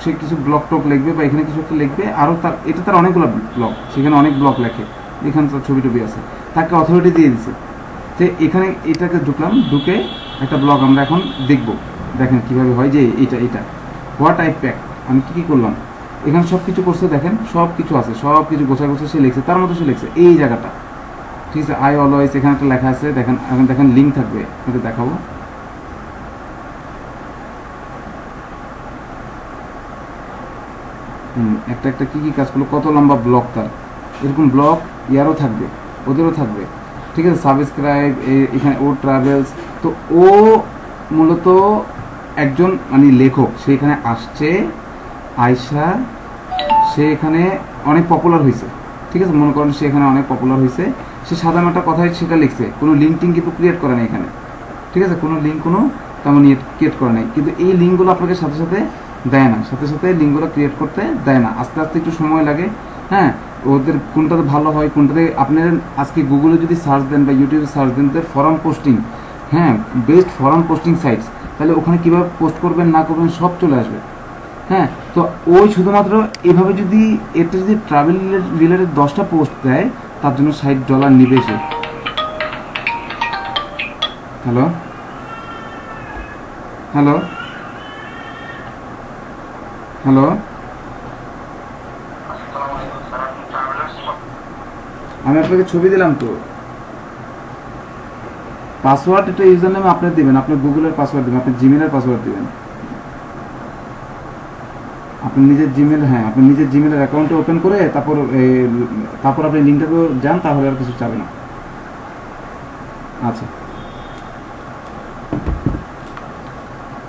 সে কিছু ব্লগ টক লিখবে বা এখানে কিছু একটা লিখবে। আরও এটা তার অনেকগুলো ব্লগ, সেখানে অনেক ব্লগ লেখে, এখানে তার ছবি টবি আছে, তাকে অথরিটি দিয়ে দিচ্ছে। তো এখানে এটাকে ঢুকলাম, ঢুকে একটা ব্লগ আমরা এখন দেখব। দেখেন কিভাবে হয়, যে এটা হোয়াট আই প্যাক। আমি কী করলাম, এখানে সব কিছু করছে, দেখেন সব কিছু আছে, সব কিছু গোছায় গোছায় সে লিখছে, তার মতো সে লিখছে এই জায়গাটা। ঠিক আছে, আই অলওয়েজ, এখানে একটা লেখা আছে, দেখেন এখন দেখেন লিঙ্ক থাকবে, এটা দেখাবো। একটা একটা কী কী কাজ করলো, কত লম্বা ব্লগ তার, এরকম ব্লগ ইয়ারও থাকবে, ওদেরও থাকবে। ঠিক আছে, সাবস্ক্রাইব, এখানে ও ট্রাভেলস। তো ও মূলত একজন মানে লেখক, সে এখানে আসছে, আয়শা, সে এখানে অনেক পপুলার হয়েছে। ঠিক আছে, মনে করেন সে এখানে অনেক পপুলার হয়েছে, সে সাধারণ একটা কথাই সেটা লিখছে, কোনো লিঙ্ক টিঙ্ক কিন্তু ক্রিয়েট করে না এখানে। ঠিক আছে, কোনো লিঙ্ক কোনো তেমন ক্রিয়েট করে নাই, কিন্তু এই লিঙ্কগুলো আপনাকে সাথে সাথে দেয় না, সাথে সাথে লিঙ্কগুলো ক্রিয়েট করতে দেয় না, আস্তে আস্তে একটু সময় লাগে। হ্যাঁ, ওদের কোনটাতে ভালো হয়, কোনটাতে আপনার আজকে গুগলে যদি সার্চ দেন বা ইউটিউবে সার্চ দেন তো ফরাম পোস্টিং, হ্যাঁ বেস্ট ফরাম পোস্টিং সাইটস, তাহলে ওখানে কীভাবে পোস্ট করবেন না করবেন সব চলে আসবে। হ্যাঁ, তো ওই শুধুমাত্র এভাবে যদি এটা যদি ট্রাভেল রিলেটেড 10টা পোস্ট দেয়, তার জন্য $60 নিবে সে। হ্যালো হ্যালো হ্যালো, আমি আপনাকে ছবি দিলাম তো, পাসওয়ার্ড এটা ইউজার নেমে আপনি দিবেন, আপনি গুগলের পাসওয়ার্ড দিবেন, আপনি জিমেলের পাসওয়ার্ড দিবেন, আপনি নিজের জিমেল, হ্যাঁ আপনি নিজের জিমেলের অ্যাকাউন্টে ওপেন করে তারপর আপনি লিঙ্কটাতে যান, তাহলে আর কিছু চাবে না। আচ্ছা,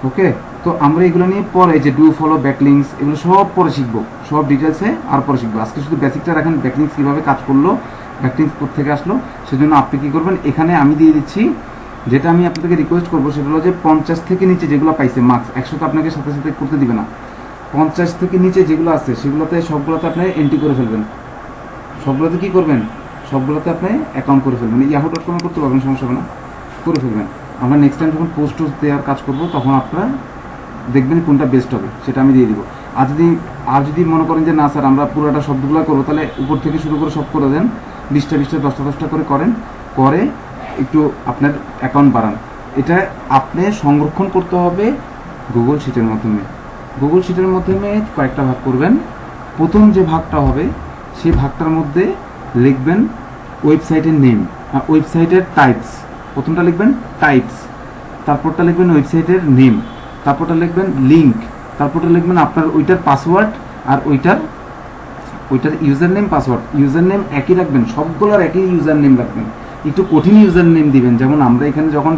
ওকে। তো আমরা এগুলো নিয়ে পরে যে ডু ফলো ব্যাকলিংস এগুলো সব পরে শিখবো, সব ডিটেলসে আর পরে শিখবো। আজকে শুধু বেসিকটা রাখেন, ব্যাকলিংস কীভাবে কাজ করলো, ব্যাকলিংস কোথা থেকে আসলো। সেজন্য আপনি কী করবেন, এখানে আমি দিয়ে দিচ্ছি যেটা আমি আপনাদেরকে রিকোয়েস্ট করবো সেটা হলো যে 50 থেকে নিচে যেগুলো পাইছে মার্কস, 100 তো আপনাকে সাথে সাথে করতে দিবে না, 50 থেকে নিচে যেগুলো আছে সেগুলোতে সবগুলোতে আপনি এন্ট্রি করে ফেলবেন। সবগুলোতে কী করবেন, সবগুলোতে আপনি অ্যাকাউন্ট করে ফেলবেন। yahoo.com করতে পারবেন, সমস্যা হবে না, করে ফেলবেন। আমরা নেক্সট টাইম যখন পোস্ট দেওয়ার কাজ করবো তখন আপনারা দেখবেন কোনটা বেস্ট হবে, সেটা আমি দিয়ে দিব। আর যদি মনে করেন যে না স্যার আমরা পুরোটা শব্দগুলো করবো, তাহলে উপর থেকে শুরু করে সব করে দেন, 20টা 10টা করে করে একটু আপনার অ্যাকাউন্ট বাড়ান। এটা আপনি সংরক্ষণ করতে হবে গুগল শিটের মাধ্যমে। গুগল শিটের মাধ্যমে কয়েকটা ভাগ করবেন। প্রথম যে ভাগটা হবে সেই ভাগটার মধ্যে লিখবেন ওয়েবসাইটের নেম, ওয়েবসাইটের টাইপস। প্রথমটা লিখবেন টাইপস, তারপরটা লিখবেন ওয়েবসাইটের নেম, তারপরটা লিখবেন লিঙ্ক, তারপরটা লিখবেন আপনার ওইটার পাসওয়ার্ড, আর ওইটার user name password. User name একই রাখবেন, সবগুলোর একই ইউজার নেম রাখবেন। একটু কঠিন ইউজার নেম দিবেন, যেমন আমরা এখানে যখন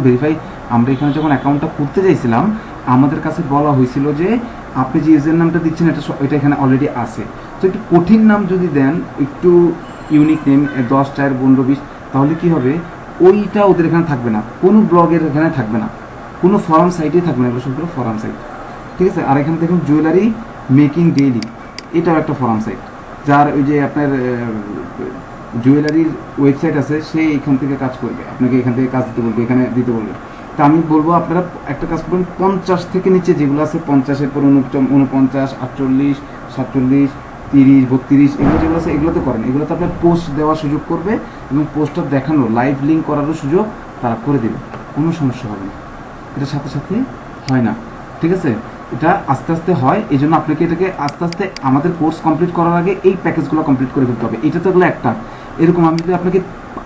অ্যাকাউন্টটা করতে চাইছিলাম আমাদের কাছে বলা হয়েছিল যে আপনি যে ইউজার নামটা দিচ্ছেন এটা এখানে অলরেডি আছে। তো একটু কঠিন নাম যদি দেন, একটু ইউনিক নেম 10, 4, 15, 20, তাহলে কি হবে, ওইটা ওদের এখানে থাকবে না, কোনো ব্লগের এখানে থাকবে না, কোনো ফরাম সাইটে থাকবে না, এগুলো সবগুলো ফরাম সাইট। ঠিক আছে। আর এখানে দেখুন জুয়েলারি মেকিং ডেইলি, এটাও একটা ফরাম সাইট, যার ওই যে আপনার জুয়েলারির ওয়েবসাইট আছে সে এখান থেকে কাজ করবে, আপনাকে এখান থেকে কাজ দিতে বলবে, এখানে দিতে বলবে। তা আমি বলবো আপনারা একটা কাজ করবেন, 50 থেকে নিচে যেগুলো আছে, 50-এর পর 49, 48, 47, 30, 32 এগুলো যেগুলো আছে এগুলোতে করেন। এগুলোতে আপনার পোস্ট দেওয়ার সুযোগ করবে এবং পোস্টটা দেখানো, লাইভ লিঙ্ক করারও সুযোগ তারা করে দেবে, কোনো সমস্যা হবে না। এটা সাথে সাথে হয় না, ঠিক আছে, এটা আস্তে আস্তে হয়। এই জন্য আপনাকে এটাকে আস্তে আস্তে আমাদের কোর্স কমপ্লিট করার আগে এই প্যাকেজগুলো কমপ্লিট করে ফেলতে হবে। এটা তো এগুলো একটা, এরকম আমি যদি আপনাকে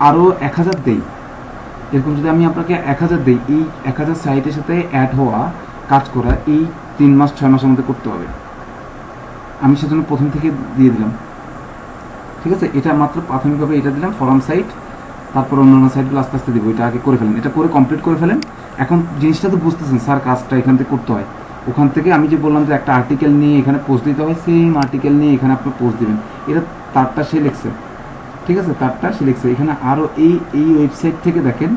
আরও 1000 দেই, এরকম যদি আমি আপনাকে 1000 দিই, এই 1000 সাইটের সাথে অ্যাড হওয়া কাজ করা এই 3 মাস 6 মাসের মধ্যে করতে হবে। আমি সেজন্য প্রথম থেকে দিয়ে দিলাম, ঠিক আছে। এটা মাত্র প্রাথমিকভাবে এটা দিলাম ফরাম সাইট, তারপর অন্যান্য সাইটগুলো আস্তে আস্তে দেবো। এটা আগে করে ফেলেন, এটা করে কমপ্লিট করে ফেলেন। এখন জিনিসটা তো বুঝতেছেন স্যার, কাজটা এখান থেকে করতে হয়। ওখান থেকে আমি যে বললাম যে একটা আর্টিকেল নিয়ে এখানে পোস্ট দিতে হয়, সেম আর্টিকেল নিয়ে এখানে আপনি পোস্ট দেবেন। এটা তারটা সে লিখছে, ঠিক আছে, তারটা সে লিখছে। এখানে আরও এই ওয়েবসাইট থেকে দেখেন,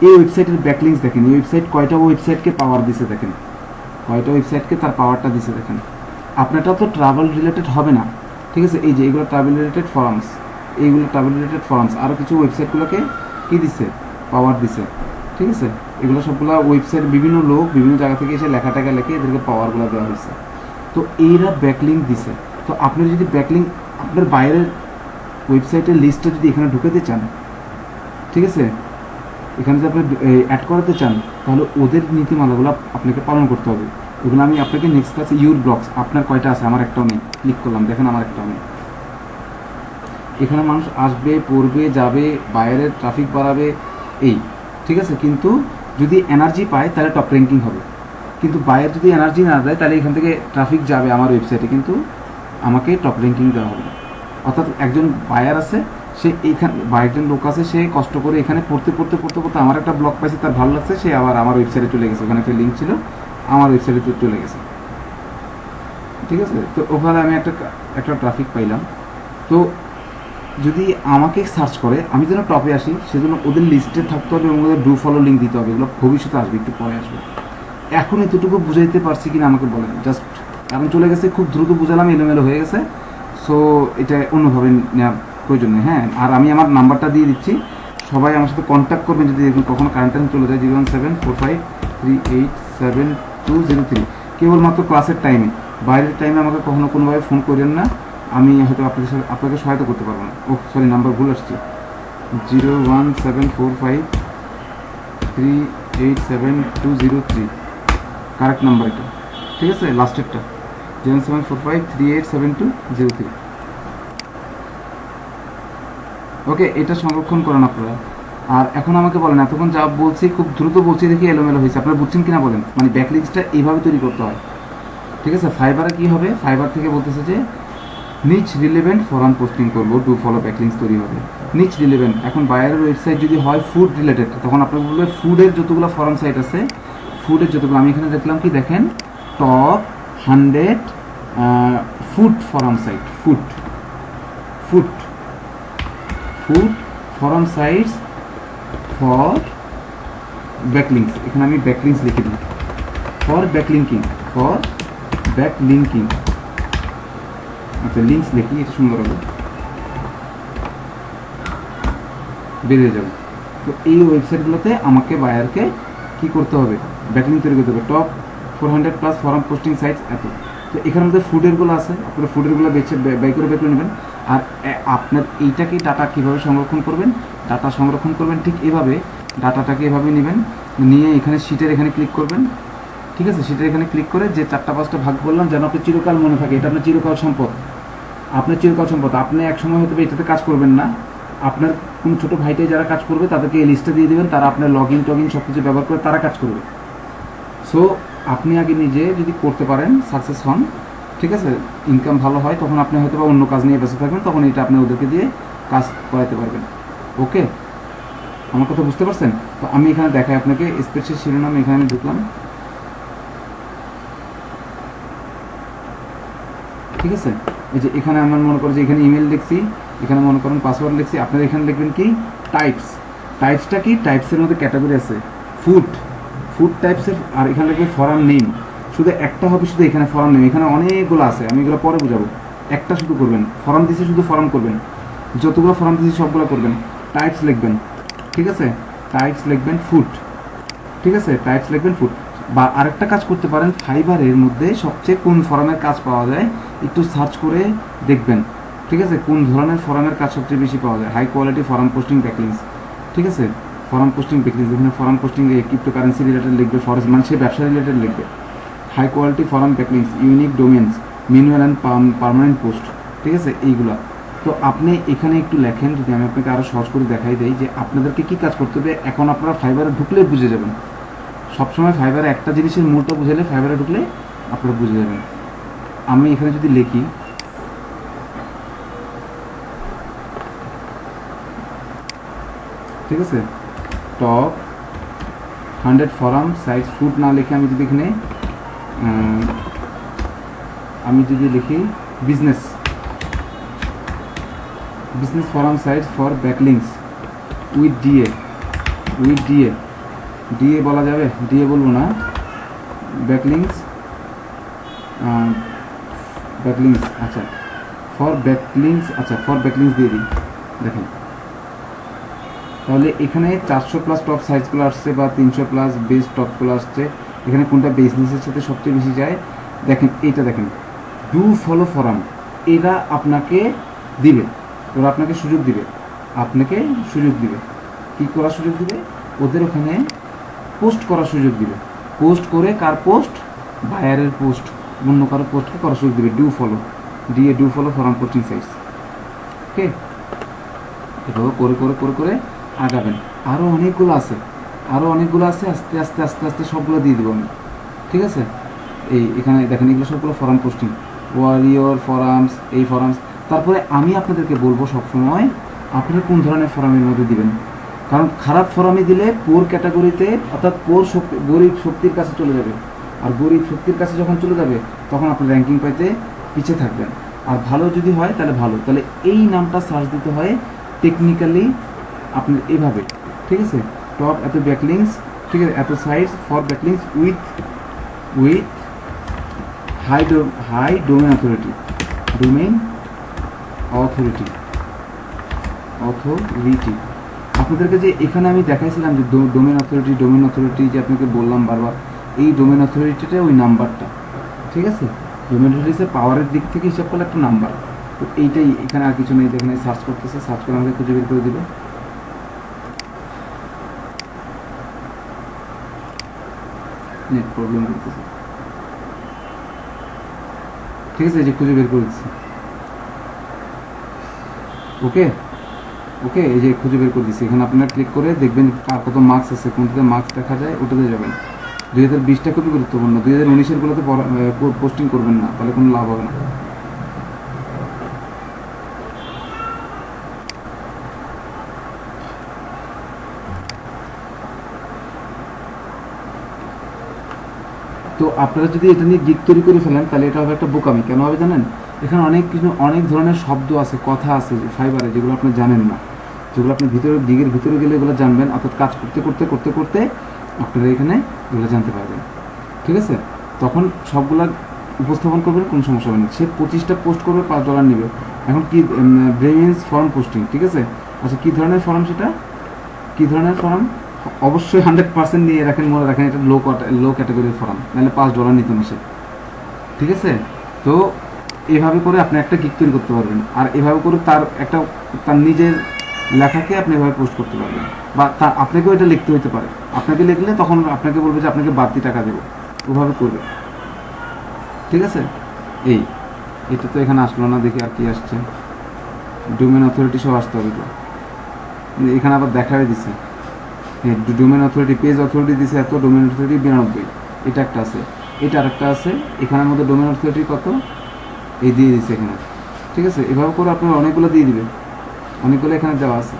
এই ওয়েবসাইটের ব্যাকলিংস দেখেন, এই ওয়েবসাইট কয়টা ওয়েবসাইটকে পাওয়ার দিছে দেখেন, কয়টা ওয়েবসাইটকে তার পাওয়ারটা দিছে দেখেন। আপনারটা তো ট্রাভেল রিলেটেড হবে না, ঠিক আছে। এই যে এগুলো ট্রাভেল রিলেটেড ফরামস, এইগুলো ট্রাভেল রিলেটেড ফরামস, আরও কিছু ওয়েবসাইটগুলোকে কী দিছে, পাওয়ার দিছে, ঠিক আছে। এগুলো সবগুলো ওয়েবসাইট, বিভিন্ন লোক বিভিন্ন জায়গা থেকে এসে লেখাটাকে লেখে এদেরকে পাওয়ারগুলো দেওয়া হয়েছে। তো এইরা ব্যাকলিংক দিছে। তো আপনি যদি ব্যাকলিংক আপনার বাইরের ওয়েবসাইটের লিস্টটা যদি এখানে ঢুকাতে চান, ঠিক আছে, এখানে যদি আপনি অ্যাড করাতে চান, তাহলে ওদের নীতিমালাগুলো আপনাকে পালন করতে হবে। এগুলো আমি আপনাকে নেক্সট ক্লাসে ইউর ব্লগস, আপনার কয়টা আছে, আমার একটাও নেই, ক্লিক করলাম, দেখেন আমার একটাও নেই। এখানে মানুষ আসবে, পড়বে, যাবে, বাইরের ট্রাফিক বাড়াবে, এই, ঠিক আছে। কিন্তু যদি এনার্জি পায় তাহলে টপ র্যাঙ্কিং হবে, কিন্তু বাইরে যদি এনার্জি না দেয় তাহলে এখান থেকে ট্রাফিক যাবে আমার ওয়েবসাইটে, কিন্তু আমাকে টপ র্যাঙ্কিং দেওয়া হবে না। অর্থাৎ একজন বায়ার আছে, সে এইখানে বা একজন লোক আছে, সে কষ্ট করে এখানে পড়তে আমার একটা ব্লগ পাইছে, তার ভালো লাগছে, সে আবার আমার ওয়েবসাইটে চলে গেছে, ওখানে একটা লিঙ্ক ছিল, আমার ওয়েবসাইটে চলে গেছে, ঠিক আছে। তো ওখানে আমি একটা ট্রাফিক পাইলাম। তো যদি আমাকে সার্চ করে, আমি যেন টপে আসি, সেজন্য ওদের লিস্টে থাকতে হবে এবং ওদের ডু ফলো লিঙ্ক দিতে হবে। এগুলো ভবিষ্যতে আসবে, একটু পরে আসবে। এখন এতটুকু বুঝাইতে পারছি কিনা আমাকে বলেন, জাস্ট কারণ চলে গেছে, খুব দ্রুত বুঝালাম, এলোমেলো হয়ে গেছে। সো এটা অন্যভাবে নেওয়ার প্রয়োজন নেই, হ্যাঁ। আর আমি আমার নাম্বারটা দিয়ে দিচ্ছি, সবাই আমার সাথে কন্ট্যাক্ট করবেন যদি কখনো কারেন্ট চলে যায়, 01745387203। কেবলমাত্র ক্লাসের টাইমে, বাইরের টাইমে আমাকে কখনো কোনোভাবে ফোন করেন না, আমি হয়তো আপনাকে সহায়তা করতে পারবো না। ও সরি, নাম্বার ভুল আসছে, 01745387203, কারেক্ট নাম্বার এটা, ঠিক আছে, লাস্টেরটা 01745387203। ওকে, এটা সংরক্ষণ করেন আপনারা। আর এখন আমাকে বলেন, এতক্ষণ যা বলছি খুব দ্রুত বলছি দেখি এলোমেলো হয়েছে, আপনারা বুঝছেন কিনা বলেন। মানে ব্যাকলিংসটা এইভাবে তৈরি করতে হয়, ঠিক আছে। ফাইবারে কি হবে, ফাইবার থেকে বলতেছে যে নিচ রিলেভেন্ট ফরাম পোস্টিং করবো, ডু ফলো ব্যাকলিংস তৈরি হবে। নিচ রিলেভেন্ট, এখন বায়ারের ওয়েবসাইট যদি হয় ফুড রিলেটেড, তখন আপনাকে বলবে ফুডের যতগুলো ফরাম সাইট আছে, ফুডের যতগুলো, আমি এখানে দেখলাম কি দেখেন, top 100 food forum site, food forum sites for backlinks, এখানে আমি ব্যাকলিংস লিখে দিই, ফর ব্যাকলিঙ্কিং, ফর ব্যাকলিঙ্কিং। আচ্ছা লিঙ্কস লিখি, এটা সুন্দর হবে, বেরিয়ে যাবে। তো এই ওয়েবসাইটগুলোতে আমাকে বায়ারকে কি করতে হবে, ব্যাকলিঙ্ক তৈরি করতে হবে। Top 400 plus from posting sites এত। তো এখানের মধ্যে ফুডেরগুলো আছে, আপনারা ফুডেরগুলো বেছে বাই করে বের করে নেবেন। আর আপনার এইটাকে ডাটা কীভাবে সংরক্ষণ করবেন, ডাটা সংরক্ষণ করবেন ঠিক এভাবে, ডাটাটাকে এভাবে নেবেন, নিয়ে এখানে শিটের এখানে ক্লিক করবেন, ঠিক আছে। শিটের এখানে ক্লিক করে যে 4টা 5টা ভাগ বললাম, যেন আপনার চিরকাল মনে থাকে, এটা আপনার চিরকাল সম্পদ, আপনার চিরকাল সম্পদ। আপনি এক সময় হয়তো এটাতে কাজ করবেন না, আপনার কোন ছোটো ভাইটাই যারা কাজ করবে তাদেরকে এই লিস্টটা দিয়ে দেবেন, তারা আপনার লগ ইন টগিন সব কিছু ব্যবহার করে তারা কাজ করবে। সো আপনি আগে নিজে যদি করতে পারেন, সাকসেস হন, ঠিক আছে, ইনকাম ভালো হয়, তখন আপনি হয়তো বা অন্য কাজ নিয়ে ব্যস্ত থাকবেন, তখন এটা আপনি ওদেরকে দিয়ে কাজ করাতে পারবেন। ওকে, আমার কথা বুঝতে পারছেন? তো আমি এখানে দেখাই আপনাকে স্প্রেডশিট শিরোনাম, এখানে আমি ঢুকলাম, ঠিক আছে। এই যে এখানে আমার মনে করেন যে এখানে ইমেল লিখছি, এখানে মনে করেন পাসওয়ার্ড লিখছি, আপনারা এখানে লিখবেন কি টাইপস। টাইপসটা কি, টাইপসের মধ্যে ক্যাটাগরি আছে, ফুড, ফুড টাইপসের, আর এখানে লিখবে ফরাম নেম, শুধু একটা হবে, শুধু এখানে ফরাম নেম, এখানে অনেকগুলো আছে, আমি এগুলো পরে বুঝাবো। একটা শুধু করবেন, ফরাম দিয়েছি শুধু ফরাম করবেন, যতগুলো ফরাম দিয়েছি সবগুলো করবেন। টাইপস লিখবেন, ঠিক আছে, টাইপস লিখবেন ফুড, ঠিক আছে, টাইপস লিখবেন ফুড। বা আরেকটা কাজ করতে পারেন, ফাইবারের মধ্যে সবচেয়ে কোন ফরামের কাজ পাওয়া যায় একটু সার্চ করে দেখবেন, ঠিক আছে, কোন ধরনের ফরামের কাজ সবচেয়ে বেশি পাওয়া যায়। High quality forum posting backlinks, ঠিক আছে, ফরাম পোস্টিং ব্যাকলিংস, এখানে ফরাম পোস্টিং ক্রিপ্টোকারেন্সি রিলেটেড লিখবে, ফরেস্ট মানে সে ব্যবসা রিলেটেড লিখবে। High quality forum backlinks, unique domains, manual and permanent post, ঠিক আছে, এইগুলা। তো আপনি এখানে একটু লেখেন, যদি আমি আপনাকে আরও সহজ করে দেখাই দেই যে আপনাদেরকে কী কাজ করতে হবে। এখন আপনারা ফাইবারে ঢুকলে বুঝে যাবেন, সবসময় ফাইবারে একটা জিনিসের মূলটা বুঝালে ফাইবারে ঢুকলে আপনারা বুঝে যাবেন। আমি এখানে যদি লিখি, ঠিক আছে, টপ 100 ফরাম সাইজ ফুড না লিখে আমি যদি এখানে লিখি বিজনেস ফরাম সাইজ for backlinks with DA, DA বলা যাবে, ডিএ বলবো না, ব্যাকলিংস, আচ্ছা ফর ব্যাকলিংস দিয়ে দিই, দেখেন। তাহলে এখানে 400 প্লাস টপ সাইজগুলো আসছে, বা 300 প্লাস বেস টপগুলো আসছে। এখানে কোনটা বিজনেসের সাথে সবচেয়ে বেশি যায় দেখেন, এইটা দেখেন, ডু ফলো ফরাম, এরা আপনাকে দিবে, ওরা আপনাকে সুযোগ দিবে, কী করার সুযোগ দিবে, ওদের ওখানে পোস্ট করার সুযোগ দিবে, পোস্ট করে, কার পোস্ট, বায়ারের পোস্ট, অন্য কারো পোস্টকে করার সুযোগ দিবে। ডু ফলো ফরাম পোস্টিং সাইজ। ওকে, এভাবে করে করে করে করে আগাবেন। আরও অনেকগুলো আছে, আস্তে আস্তে আস্তে আস্তে সবগুলো দিয়ে দেবো আমি, ঠিক আছে। এখানে দেখেন, এগুলো সবগুলো ফরাম পোস্টিং, ওয়ারিয়র ফরামস, এই ফরামস। তারপরে আমি আপনাদেরকে বলবো সবসময় আপনারা কোন ধরনের ফরামের মধ্যে দিবেন, কারণ খারাপ ফরামে দিলে পোর ক্যাটাগরিতে, অর্থাৎ গরিব শক্তির কাছে চলে যাবে, আর গরিব শক্তির কাছে যখন চলে যাবে তখন আপনি র্যাঙ্কিং পাইতে পিছিয়ে থাকবেন। আর ভালো যদি হয় তাহলে ভালো, তাহলে এই নামটা সার্চ দিতে হয় টেকনিক্যালি আপনার এভাবে, ঠিক আছে, টপ এত ব্যাকলিংস, ঠিক আছে, এত সাইজ for backlinks with high domain authority, আপনাদেরকে যে এখানে আমি দেখাইছিলাম যে ডোমেন অথরিটি যে আপনাকে বললাম বারবার, এই ডোমেন অথরিটিটা ওই নাম্বারটা, ঠিক আছে। ডোমেন অথরিটিসের পাওয়ারের দিক থেকে হিসাব করলে একটা নাম্বার। তো এইটাই, এখানে আর কিছু নেই, এখানে সার্চ করতেছে, সার্চ করে আমাকে খুঁজে বের করে দেবে। নেট প্রবলেম করতেছে, ঠিক আছে, যে খুঁজে বের করে দিচ্ছি। ওকে, এই যে খুঁজে বের করে দিচ্ছি। এখানে আপনারা ক্লিক করে দেখবেন কার কত মার্কস আছে, কোনটাতে মার্কস দেখা যায় ওটাতে যাবেন। 2020টা খুবই গুরুত্বপূর্ণ, 2019-এর গুলোতে পোস্টিং করবেন না, তাহলে কোনো লাভ হবে না। তো আপনারা যদি এটা নিয়ে গিগ তৈরি করে ফেলেন তাহলে এটা হবে একটা বোকামি। কেন হবে জানেন? এখানে অনেক ধরনের শব্দ আছে, কথা আছে ফাইবারে, যেগুলো আপনি জানেন না, যেগুলো আপনি গিগের ভিতরে গেলে এগুলো জানবেন। অর্থাৎ কাজ করতে করতে করতে করতে আপনারা এখানে এগুলো জানতে পারবেন। ঠিক আছে, তখন সবগুলা উপস্থাপন করবেন, কোনো সমস্যা হবে না। সে 25টা পোস্ট করবে, $5 নেবে। এখন কি ব্রেইনস ফর্ম পোস্টিং, ঠিক আছে। আচ্ছা, কী ধরনের ফর্ম সেটা, কী ধরনের ফর্ম? অবশ্যই 100% নিয়ে রাখেন, মনে রাখেন এটা লো ক্যাটাগরির ফর্ম, নাহলে $5 নিত না সে। ঠিক আছে, তো এভাবে করে আপনি একটা গিগ তৈরি করতে পারবেন, আর এভাবে করে তার নিজের লেখাকে আপনি এভাবে পোস্ট করতে পারবেন, বা আপনাকেও এটা লিখতে হতে পারে। আপনাকে লিখলে তখন আপনাকে বলবে যে আপনাকে বাড়তি টাকা দেবো, ওভাবে করবে। ঠিক আছে, এটা তো এখানে আসলো না, দেখি আর কি আসছে। ডোমেন অথরিটি সব আসতে হবে তো, এখানে আবার দেখাই দিছে। হ্যাঁ, ডোমেন অথরিটি, পেজ অথরিটি দিছে এত, ডোমেন অথরিটি 92, এটা একটা আছে, এটা আরেকটা আছে। এখানের মধ্যে ডোমেন অথরিটি কত, এই দিয়ে দিচ্ছে এখানে। ঠিক আছে, এভাবে করে আপনার অনেকগুলো দিয়ে দিবে, অনেকগুলো এখানে দেওয়া আছে।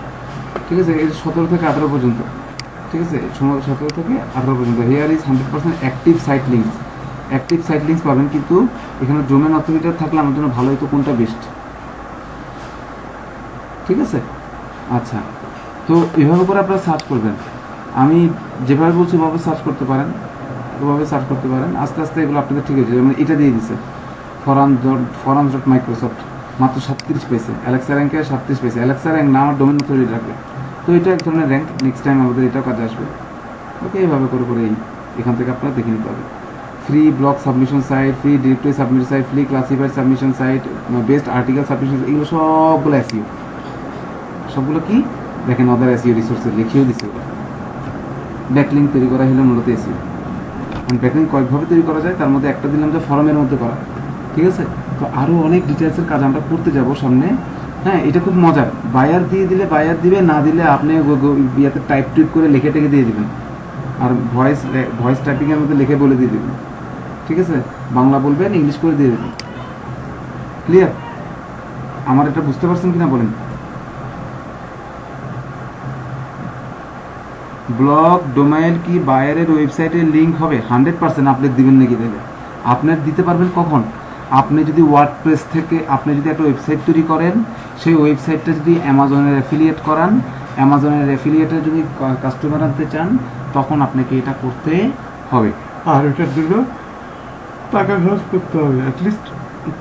ঠিক আছে, এই 17 থেকে 18 পর্যন্ত। ঠিক আছে, 17 থেকে 18 পর্যন্ত। Here is 100% active site links, active site links পাবেন, কিন্তু এখানে ডোমেন অথরিটি থাকলে আমার জন্য ভালো হতো, কোনটা বেস্ট। ঠিক আছে, আচ্ছা, তো এভাবে করে আপনারা সার্চ করবেন। আমি যেভাবে বলছি ওভাবে সার্চ করতে পারেন, ওভাবে সার্চ করতে পারেন। আস্তে আস্তে এগুলো আপনাদের ঠিক হয়েছে। যেমন এটা দিয়ে দিছে forums.microsoft, মাত্র 37 পেয়েছে। অ্যালেক্সা র্যাঙ্কে 37 পেয়েছে। অ্যালেক্সা র্যাঙ্ক না, আমার ডোমেন অথরিটি রাখবে, তো এটা এক ধরনের র্যাঙ্ক। নেক্সট টাইম আমাদের এটাও কাজে আসবে। ওকে, এইভাবে করে করে এখান থেকে আপনারা দেখে নিতে হবে। Free blog submission site, free directory submission site, free classified submission site, best article submission, এগুলো সবগুলো এসইও। সবগুলো কি দেখেন, অদার এসইও রিসোর্সে লিখিয়েও দিচ্ছে ওরা। ব্যাকলিঙ্ক তৈরি করা হলে মূলত এসইও। ব্যাকলিঙ্ক কয়েকভাবে তৈরি করা যায়, তার মধ্যে একটা দিলাম যে ফরমের মধ্যে করা। ঠিক আছে, তো আরও অনেক ডিটেলসের কাজ আমরা করতে যাব সামনে। হ্যাঁ, এটা খুব মজার। বায়ার দিয়ে দিলে বায়ার দিবে, না দিলে আপনি ইয়েতে টাইপ করে লিখে টেকে দিয়ে দিবেন, আর ভয়েস টাইপিংয়ের মধ্যে লিখে বলে দিয়ে দেবেন। ঠিক আছে, বাংলা বলবেন, ইংলিশ করে দিয়ে দেবেন। ক্লিয়ার? আমার এটা বুঝতে পারছেন কিনা বলেন। ব্লগ ডোমেইন কি বায়ারের ওয়েবসাইটের লিঙ্ক হবে? 100% আপনি দিবেন নাকি দেবে? আপনার দিতে পারবেন কখন? আপনি যদি ওয়ার্ডপ্রেস থেকে আপনি যদি একটা ওয়েবসাইট তৈরি করেন, সেই ওয়েবসাইটটা যদি অ্যামাজনের অ্যাফিলিয়েট করান, অ্যামাজনের অ্যাফিলিয়েটে যদি কাস্টমার আনতে চান, তখন আপনাকে এটা করতে হবে। আর এটার জন্য টাকা খরচ করতে হবে, অ্যাটলিস্ট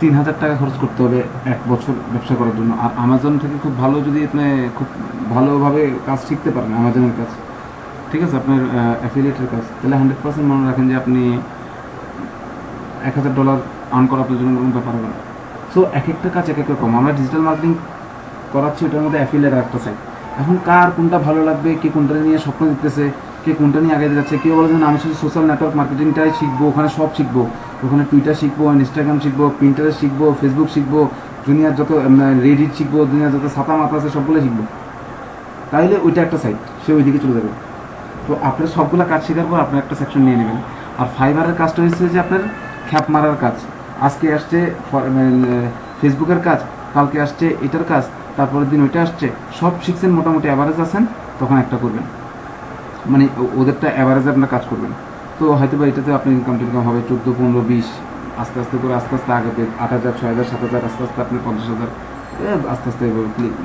3000 টাকা খরচ করতে হবে 1 বছর ব্যবসা করার জন্য। আর আমাজন থেকে খুব ভালো, যদি আপনি খুব ভালোভাবে কাজ শিখতে পারেন আমাজনের কাজ, ঠিক আছে, আপনার অ্যাফিলিয়েটের কাজ, তাহলে 100% মনে রাখেন যে আপনি $1000 আর্ন করা আপনার জন্য কোনো ব্যাপার হবে না। সো এক একটা কাজ এক এক রকম। আমরা ডিজিটাল মার্কেটিং করাচ্ছি, ওটার মধ্যে অ্যাফিলিয়েট একটা সাইট। এখন কার কোনটা ভালো লাগবে, কে কোনটা নিয়ে স্বপ্ন দিতেছে, কে কোনটা নিয়ে আগে যাচ্ছে, কেউ বলে যে আমি শুধু সোশ্যাল নেটওয়ার্ক মার্কেটিংটাই শিখবো, ওখানে সব শিখবো, ওখানে টুইটার শিখবো, ইনস্টাগ্রাম শিখবো, পিন্টারেস্ট শিখবো, ফেসবুক শিখবো, দুনিয়ার যত রেডিট শিখবো, দুনিয়ার যত ছাতা মাথা আছে সবগুলো শিখবো, তাইলে ওইটা একটা সাইট, সে ওইদিকে চলে যাবে। তো আপনার সবগুলো কাজ শেখার পর আপনার একটা সেকশন নিয়ে নেবেন। আর ফাইবারের কাজটা হচ্ছে যে আপনার খ্যাপ মারার কাজ। আজকে আসছে ফেসবুকের কাজ, কালকে আসছে এটার কাজ, তারপরের দিন ওইটা আসছে, সব শিখছেন, মোটামুটি অ্যাভারেজ আছেন, তখন একটা করবেন, মানে ওদেরটা অ্যাভারেজে আপনার কাজ করবেন। তো হয়তো বা এটাতে আপনার ইনকাম টিনকাম হবে 14, 15, 20, আস্তে আস্তে করে আস্তে আস্তে আগে 8000, 6000, 7000, আস্তে আস্তে আপনি 50,000, আস্তে আস্তে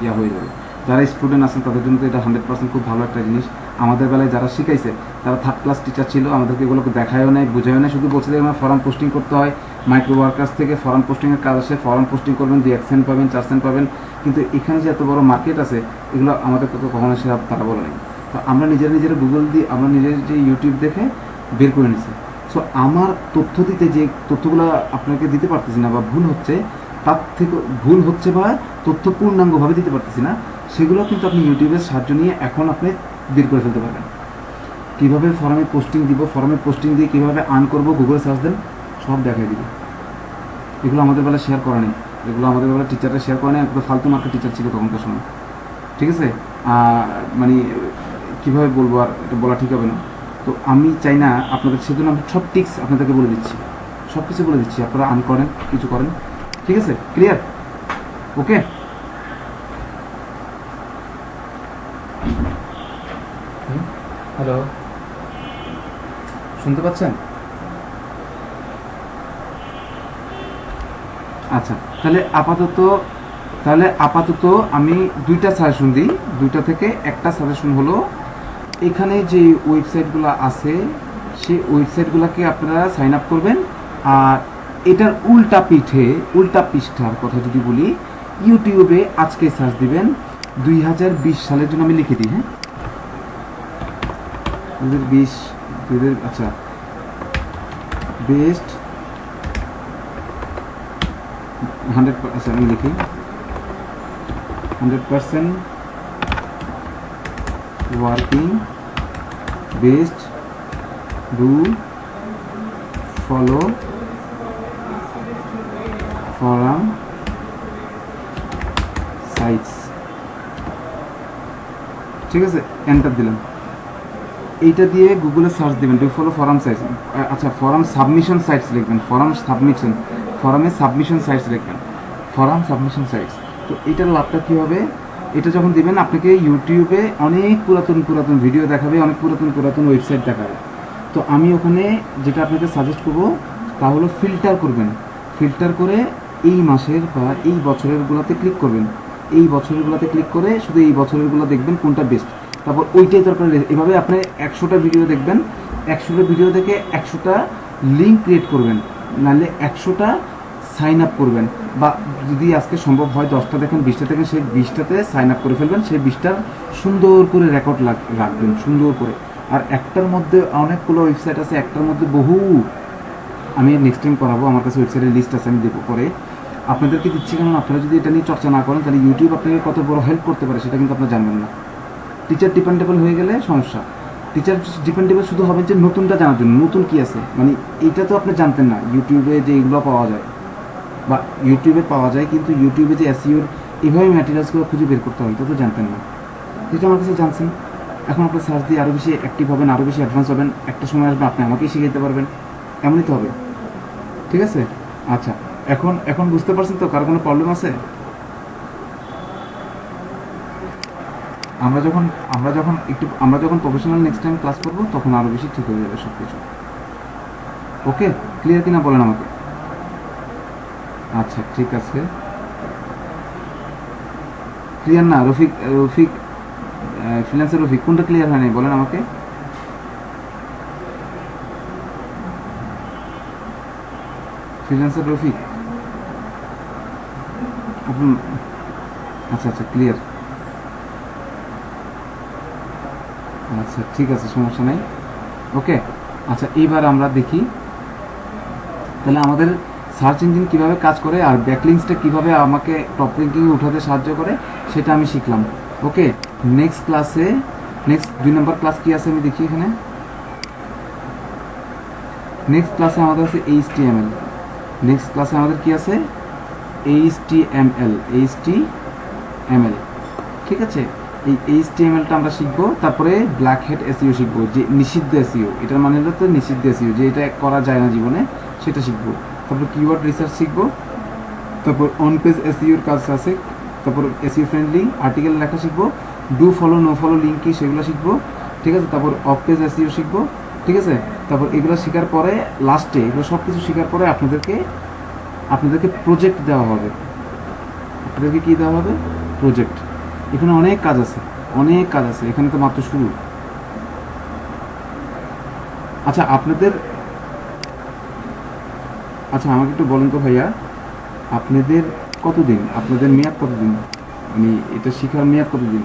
ইয়া হয়ে যাবে। যারা স্টুডেন্ট আছেন তাদের জন্য তো এটা 100% খুব ভালো একটা জিনিস। আমাদের বেলায় যারা শিখাইছে তারা 3rd ক্লাস টিচার ছিল, আমাদেরকে এগুলোকে দেখায়ও নেয়, বুঝায়ও নেয়, শুধু বলছে যে আমার ফর্ম পোস্টিং করতে হয়, মাইক্রো ওয়ার্কার্স থেকে ফর্ম পোস্টিংয়ের কাজ আসে, ফর্ম পোস্টিং করবেন, 2 সেন্ট পাবেন, 4 সেন্ট পাবেন। কিন্তু এখানে যে এত বড় মার্কেট আছে, এগুলো আমাদের তো কখনো সেটা তারা বলে নেই। তো আমরা নিজেরা গুগল দিয়ে, আমরা নিজের যে ইউটিউব দেখে বের করে নিছি। সো আমার তথ্য দিতে যে তথ্যগুলো আপনাকে দিতে পারতেছি না বা ভুল হচ্ছে, তার থেকে ভুল হচ্ছে বা তথ্য পূর্ণাঙ্গভাবে দিতে পারতেছি না, সেগুলো কিন্তু আপনি ইউটিউবের সাহায্য নিয়ে এখন আপনি বের করে ফেলতে পারবেন। কীভাবে ফর্মে পোস্টিং দিব, ফর্মে পোস্টিং দিয়ে কীভাবে আর্ন করবো, গুগলে সার্চ দেন, সব দেখাই দিব। এগুলো আমাদের বেলা শেয়ার করা নেই, এগুলো আমাদের বেলা টিচাররা শেয়ার করে নেই, একদম ফালতু মার্কেট টিচার ছিল তখনকার সময়। ঠিক আছে, মানে কীভাবে বলবো, আর এটা বলা ঠিক হবে না। তো আমি চাই না আপনাদের, সেজন্য আমি সব টিক্স আপনাদেরকে বলে দিচ্ছি, সব কিছু বলে দিচ্ছি, আপনারা আর্ন করেন, কিছু করেন। ঠিক আছে, ক্লিয়ার? ওকে, হ্যালো, শুনতে পাচ্ছেন? আচ্ছা, তাহলে আপাতত আমি 2টা সাজেশন দিই। 2টা থেকে একটা সাজেশন হলো এখানে যে ওয়েবসাইটগুলো আছে সেই ওয়েবসাইটগুলোকে আপনারা সাইন আপ করবেন। আর এটার উল্টা পৃষ্ঠার কথা যদি বলি, ইউটিউবে আজকে সার্চ দিবেন 2020 সালের জন্য আমি লিখে দিই, হ্যাঁ 2020 আচ্ছা বেস্ট 100, আচ্ছা আমি লিখি 100% working best do follow forum sites, ঠিক আছে, এন্টার দিলাম। এইটা দিয়ে গুগলে সার্চ দিবেন ডু ফলো ফরাম সাইটস, আচ্ছা ফরাম সাবমিশন সাইটস লিখবেন, ফরামে সাবমিশন সাইটস লিখবেন, ফরাম সাবমিশন সাইটস। তো এটার লাভটা কী হবে, এটা যখন দিবেন আপনাকে ইউটিউবে অনেক পুরাতন ভিডিও দেখাবে, অনেক পুরাতন ওয়েবসাইট দেখাবে। তো আমি ওখানে যেটা আপনাকে সাজেস্ট করবো তা হলো ফিল্টার করে এই মাসের বা এই বছরেরগুলোতে ক্লিক করবেন, এই বছরেরগুলোতে ক্লিক করে শুধু এই বছরেরগুলো দেখবেন কোনটা বেস্ট, তারপর ওইটাই দরকার। এভাবে আপনি 100টা ভিডিও দেখবেন, 100টা ভিডিও দেখে 100টা লিঙ্ক ক্রিয়েট করবেন, নাহলে 100টা সাইন আপ করবেন, বা যদি আজকে সম্ভব হয় 10টা দেখেন 20টা দেখেন, সেই 20টাতে সাইন আপ করে ফেলবেন, সেই 20টার সুন্দর করে রেকর্ড রাখবেন সুন্দর করে। আর একটার মধ্যে অনেকগুলো ওয়েবসাইট আছে, একটার মধ্যে বহু, আমি নেক্সট টাইম করাবো, আমার কাছে ওয়েবসাইটের লিস্ট আছে, আমি দেবো পরে আপনাদেরকে দিচ্ছি। কারণ আপনারা যদি এটা নিয়ে চর্চা না করেন তাহলে ইউটিউব আপনাকে কত বড় হেল্প করতে পারে সেটা কিন্তু আপনারা জানবেন না। টিচার ডিপেন্ডেবল হয়ে গেলে সমস্যা। টিচার ডিপেন্ডেবল শুধু হবে যে নতুনটা জানার জন্য, নতুন কী আছে, মানে এইটা তো আপনি জানতেন না ইউটিউবে যে এগুলো পাওয়া যায়, বা ইউটিউবে পাওয়া যায়, কিন্তু ইউটিউবে যে এসইওর এইভাবে ম্যাটেরিয়ালসগুলো খুঁজে বের করতে হয় এটা তো জানতেন না। যেটা আমার কাছে জানছেন, এখন আপনি সার্চ দিয়ে আরও বেশি অ্যাক্টিভ হবেন, আরও বেশি অ্যাডভান্স হবেন, একটা সময় আসবে আপনি আমাকেই শিখাইতে পারবেন, এমনই তো হবে, ঠিক আছে? আচ্ছা, এখন বুঝতে পারছেন তো, কার কোনো প্রবলেম আছে? আমরা যখন প্রফেশনাল নেক্সট টাইম ক্লাস করবো তখন আরও বেশি ঠিক হয়ে যাবে সব কিছু। ওকে, ক্লিয়ার কিনা বলেন আমাকে। আচ্ছা ঠিক আছে, ক্লিয়ার না? রফিক ফ্রিল্যান্সার রফিক, কোনটা ক্লিয়ার হয়নি বলেন আমাকে। ফ্রিল্যান্সার রফিক, আচ্ছা ক্লিয়ার, আচ্ছা ঠিক আছে, সমস্যা নাই। ওকে, আচ্ছা এইবার আমরা দেখি তাহলে আমাদের সার্চ ইঞ্জিন কীভাবে কাজ করে আর ব্যাকলিংসটা কীভাবে আমাকে টপ লিঙ্কিংয়ে উঠাতে সাহায্য করে সেটা আমি শিখলাম। ওকে, নেক্সট 2 নম্বর ক্লাস কী আছে আমি দেখি এখানে। নেক্সট ক্লাসে আমাদের আছে HTML। নেক্সট ক্লাসে আমাদের কি আছে? HTML, ঠিক আছে। এই HTMLটা আমরা শিখবো, তারপরে ব্ল্যাক হেড এসইও শিখবো, যে নিষিদ্ধ এসইও, এটার মানে হলো তো নিষিদ্ধ এসইও, যে এটা করা যায় না জীবনে, সেটা শিখবো। তারপর কিওয়ার্ড রিসার্চ শিখবো, তারপর অন পেজ এসইওর কাজ আছে, তারপর এসইও ফ্রেন্ডলি আর্টিকেল লেখা শিখবো, do follow no follow link কি সেগুলো শিখবো, ঠিক আছে। তারপর অফ পেজ এসইও শিখবো, ঠিক আছে। তারপর এগুলো শেখার পরে লাস্টে এগুলো সব কিছু শেখার পরে আপনাদেরকে প্রজেক্ট দেওয়া হবে। আপনাদেরকে কী দেওয়া হবে? প্রজেক্ট। এখানে অনেক কাজ আছে, এখানে তো মাত্র শুরু। আচ্ছা আমাকে একটু বলেন তো ভাইয়া, আপনাদের মেয়াদ কতদিন, মানে এটা শেখার মেয়াদ কতদিন?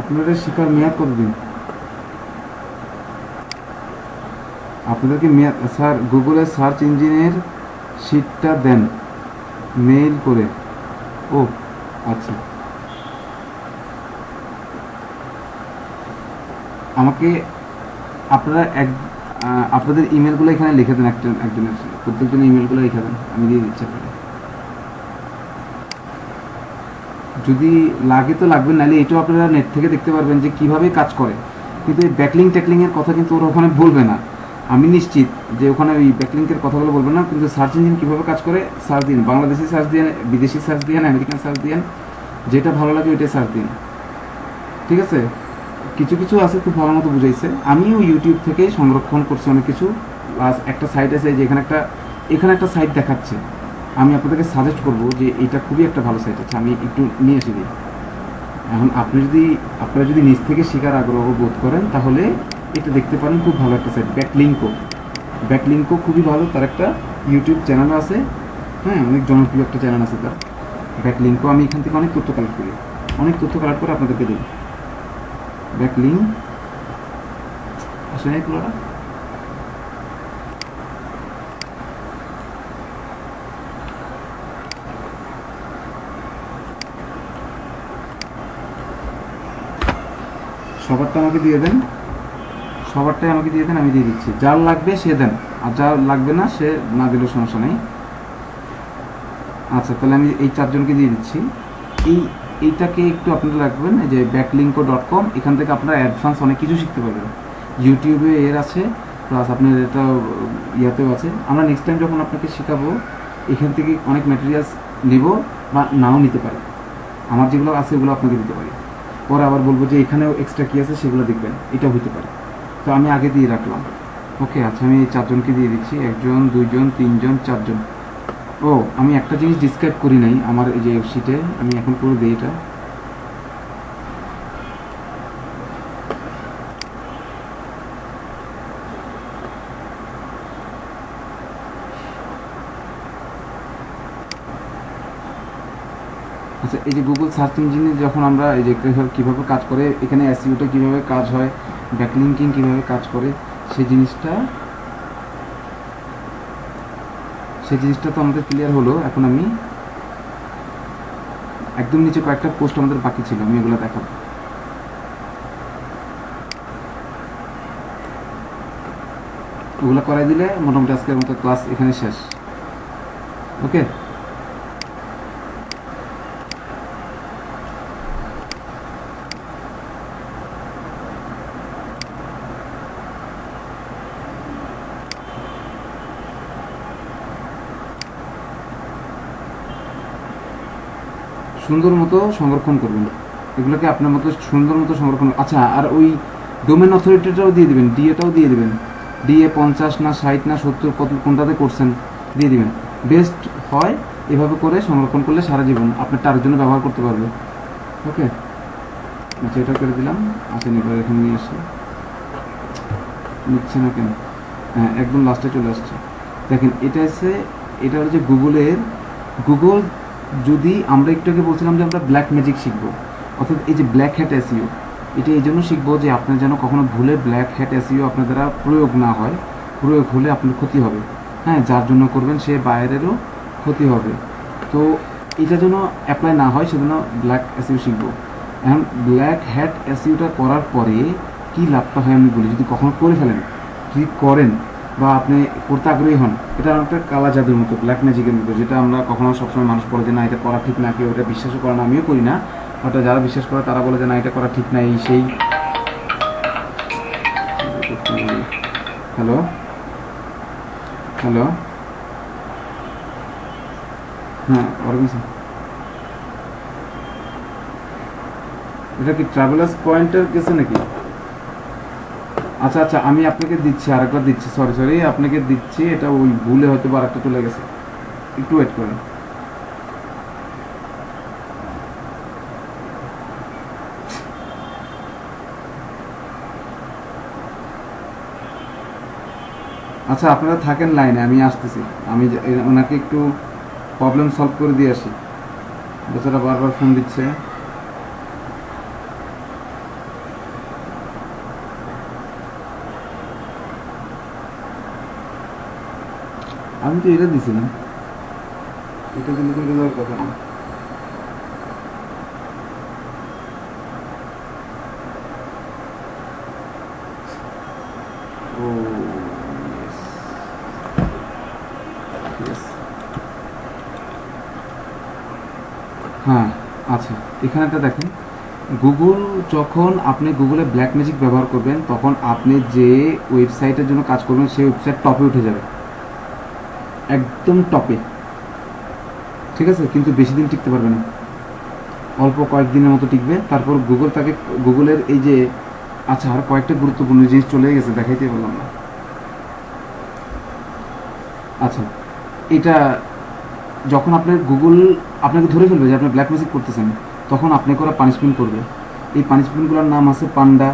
আপনাদের শেখার মেয়াদ কতদিন? আপনাদেরকে মেয়াদ, স্যার গুগলের সার্চ ইঞ্জিনের শিটটা দেন মেইল করে। ও আচ্ছা, আমাকে আপনারা আপনাদের ইমেলগুলো এখানে লিখে দেন, একজনের প্রত্যেকজনের ইমেলগুলো লিখে দেন, আমি দিয়ে দিচ্ছি আপনাকে। যদি লাগে তো লাগবে, নাহলে এটাও আপনারা নেট থেকে দেখতে পারবেন যে কীভাবে কাজ করে। কিন্তু এই ট্যাকলিংয়ের কথা কিন্তু ওরা ওখানে বলবে না, আমি নিশ্চিত যে ওখানে ওই ব্যাকলিংকের কথাগুলো বলবে না। কিন্তু সার্চ ইঞ্জিন কীভাবে কাজ করে সার্চ দিন, বাংলাদেশি সার্চ দিন, বিদেশি সার্চ দিন, আমেরিকান সার্চ দিন, যেটা ভালো লাগে ওইটাই সার্চ দিন, ঠিক আছে। কিছু আছে খুব ভালো মতো বুঝাইছে, আমিও ইউটিউব থেকে সংরক্ষণ করছি অনেক কিছু। প্লাস একটা সাইট আছে যেখানে একটা এখানে একটা সাইট দেখাচ্ছে, আমি আপনাদেরকে সাজেস্ট করব যে এটা খুবই একটা ভালো সাইট আছে, আমি একটু নিয়ে এসে দিই। এখন আপনারা যদি নিজ থেকে শেখার আগ্রহ বোধ করেন তাহলে এটা দেখতে পারেন, খুব ভালো একটা সাইট। ব্যাকলিঙ্কও খুবই ভালো, তার একটা ইউটিউব চ্যানেল আছে, হ্যাঁ, অনেক জনপ্রিয় একটা চ্যানেল আছে তার। ব্যাকলিঙ্কও আমি এখান থেকে অনেক তথ্য কালেক্ট করে আপনাদেরকে দিই। ব্যাকলিঙ্ক আসলে এগুলোরা সবারটাই আমাকে দিয়ে দেন, আমি দিয়ে দিচ্ছি। যার লাগবে সে দেন, আর যার লাগবে না সে না দিলেও সমস্যা নেই। আচ্ছা, তাহলে আমি এই 4 জনকে দিয়ে দিচ্ছি। এইটাকে একটু আপনারা রাখবেন, এই যে backlinko.com, এখান থেকে আপনারা অ্যাডভান্স অনেক কিছু শিখতে পারবেন। ইউটিউবে এর আছে, প্লাস আপনার এটা ইয়াতেও আছে। আমরা নেক্সট টাইম যখন আপনাকে শেখাবো এখান থেকে অনেক ম্যাটেরিয়ালস নেব বা নাও নিতে পারি। আমার যেগুলো আছে ওগুলো আপনাকে দিতে পারি, পরে আবার বলবো যে এখানেও এক্সট্রা কী আছে সেগুলো দেখবেন, এটাও হতে পারে। তো আমি আগে দিয়ে রাখলাম। ওকে, আচ্ছা, আমি এই 4 জনকে দিয়ে দিচ্ছি, 1 জন 2 জন 3 জন 4 জন। ও, আমি একটা জিনিস ডিসক্রাইব করি নাই আমার এই যে শিটে, আমি এখন করে দিই এটা। আচ্ছা, এই যে গুগল সার্চ ইঞ্জিনে যখন আমরা এই যে কীভাবে কাজ করে, এখানে এসইওটা কীভাবে কাজ হয়, ব্যাকলিঙ্কিং কীভাবে কাজ করে, সেই জিনিসটা তো আমাদের ক্লিয়ার হলো। এখন আমি একদম নিচে কয়েকটা পোস্ট আমাদের বাকি ছিল, আমি এগুলো দেখাবো। ওগুলো করাই দিলে মোটামুটি আজকের মতো ক্লাস এখানে শেষ। ওকে, সুন্দর মতো সংরক্ষণ করবেন এগুলোকে, আপনার মতো সুন্দর মতো সংরক্ষণ। আচ্ছা, আর ওই ডোমেন অথরিটিটাও দিয়ে দেবেন, ডিএটাও দিয়ে দেবেন। ডিএ 50 না 60 না 70 কত কোনটাতে করছেন দিয়ে দিবেন। বেস্ট হয় এভাবে করে সংরক্ষণ করলে সারা জীবন আপনি তার জন্য ব্যবহার করতে পারবেন। ওকে, আচ্ছা, এটা করে দিলাম। আসেন এবার এখানে নিয়ে আসি, নিচ্ছে না কেন? হ্যাঁ, একদম লাস্টে চলে আসছে। দেখেন, এটা হচ্ছে গুগল। যদি আমরা একটু আগে বলছিলাম যে আমরা ব্ল্যাক ম্যাজিক শিখবো, অর্থাৎ এই যে ব্ল্যাক হ্যাট এসইও, এটা এই জন্য শিখবো যে আপনার যেন কখনো ভুলে ব্ল্যাক হ্যাট এসইও আপনার দ্বারা প্রয়োগ না হয়। প্রয়োগ হলে আপনার ক্ষতি হবে, হ্যাঁ, যার জন্য করবেন সে বাইরেরও ক্ষতি হবে। তো এটা যেন অ্যাপ্লাই না হয় সেজন্য ব্ল্যাক এসইও শিখবো। এখন ব্ল্যাক হ্যাট এসইওটা করার পরে কী লাভটা হয় আমি বলি। যদি কখনো করে ফেলেন, যদি করেন বা আপনি করতে আগ্রহী হন, এটা একটা কালা জাদুর মতো, ব্ল্যাক ম্যাজিকের মতো, যেটা আমরা কখনো সবসময় মানুষ বলে যে না এটা করা ঠিক না, কেউ এটা বিশ্বাসও করে না, আমিও করি না। ওটা যারা বিশ্বাস করে তারা বলে যে না এটা করা ঠিক না, এই সেই। হ্যালো, হ্যাঁ, ওরকম। এটা কি ট্রাভেলার্স পয়েন্টের কেসে নাকি? আচ্ছা, আমি আপনাকে দিচ্ছি, আরেকবার দিচ্ছি, সরি আপনাকে দিচ্ছি। এটা ওই ভুলে হয়তো বা আরেকটা চলে গেছে, একটু ওয়েট করেন। আচ্ছা, আপনারা থাকেন লাইনে, আমি আসতেছি। আমি ওনাকে একটু প্রবলেম সলভ করে দিয়ে আসি, বেচারা বারবার ফোন দিচ্ছে। আমি তো এটা দিছিলাম, এটা কিন্তু এটা দেওয়ার কথা না। ও yes. হ্যাঁ, আচ্ছা, এখানেটা দেখেন, গুগল যখন আপনি গুগলে ব্ল্যাক ম্যাজিক ব্যবহার করবেন তখন আপনি যে ওয়েবসাইটের জন্য কাজ করবেন সেই ওয়েবসাইট টপে উঠে যাবে, একদম টপে, ঠিক আছে? কিন্তু বেশি দিন টিকতে পারবে না, অল্প কয়েকদিনের মতো টিকবে। তারপর গুগলের এই যে, আচ্ছা, আর কয়েকটা গুরুত্বপূর্ণ জিনিস চলে গেছে, দেখাইতে পারলাম না। আচ্ছা, এটা যখন আপনার গুগল আপনাকে ধরে ফেলবে যে আপনি ব্ল্যাক ম্যাজিক করতেছেন, তখন আপনাকে ওরা পানিশমেন্ট করবে। এই পানিশমেন্টগুলোর নাম আছে পান্ডা,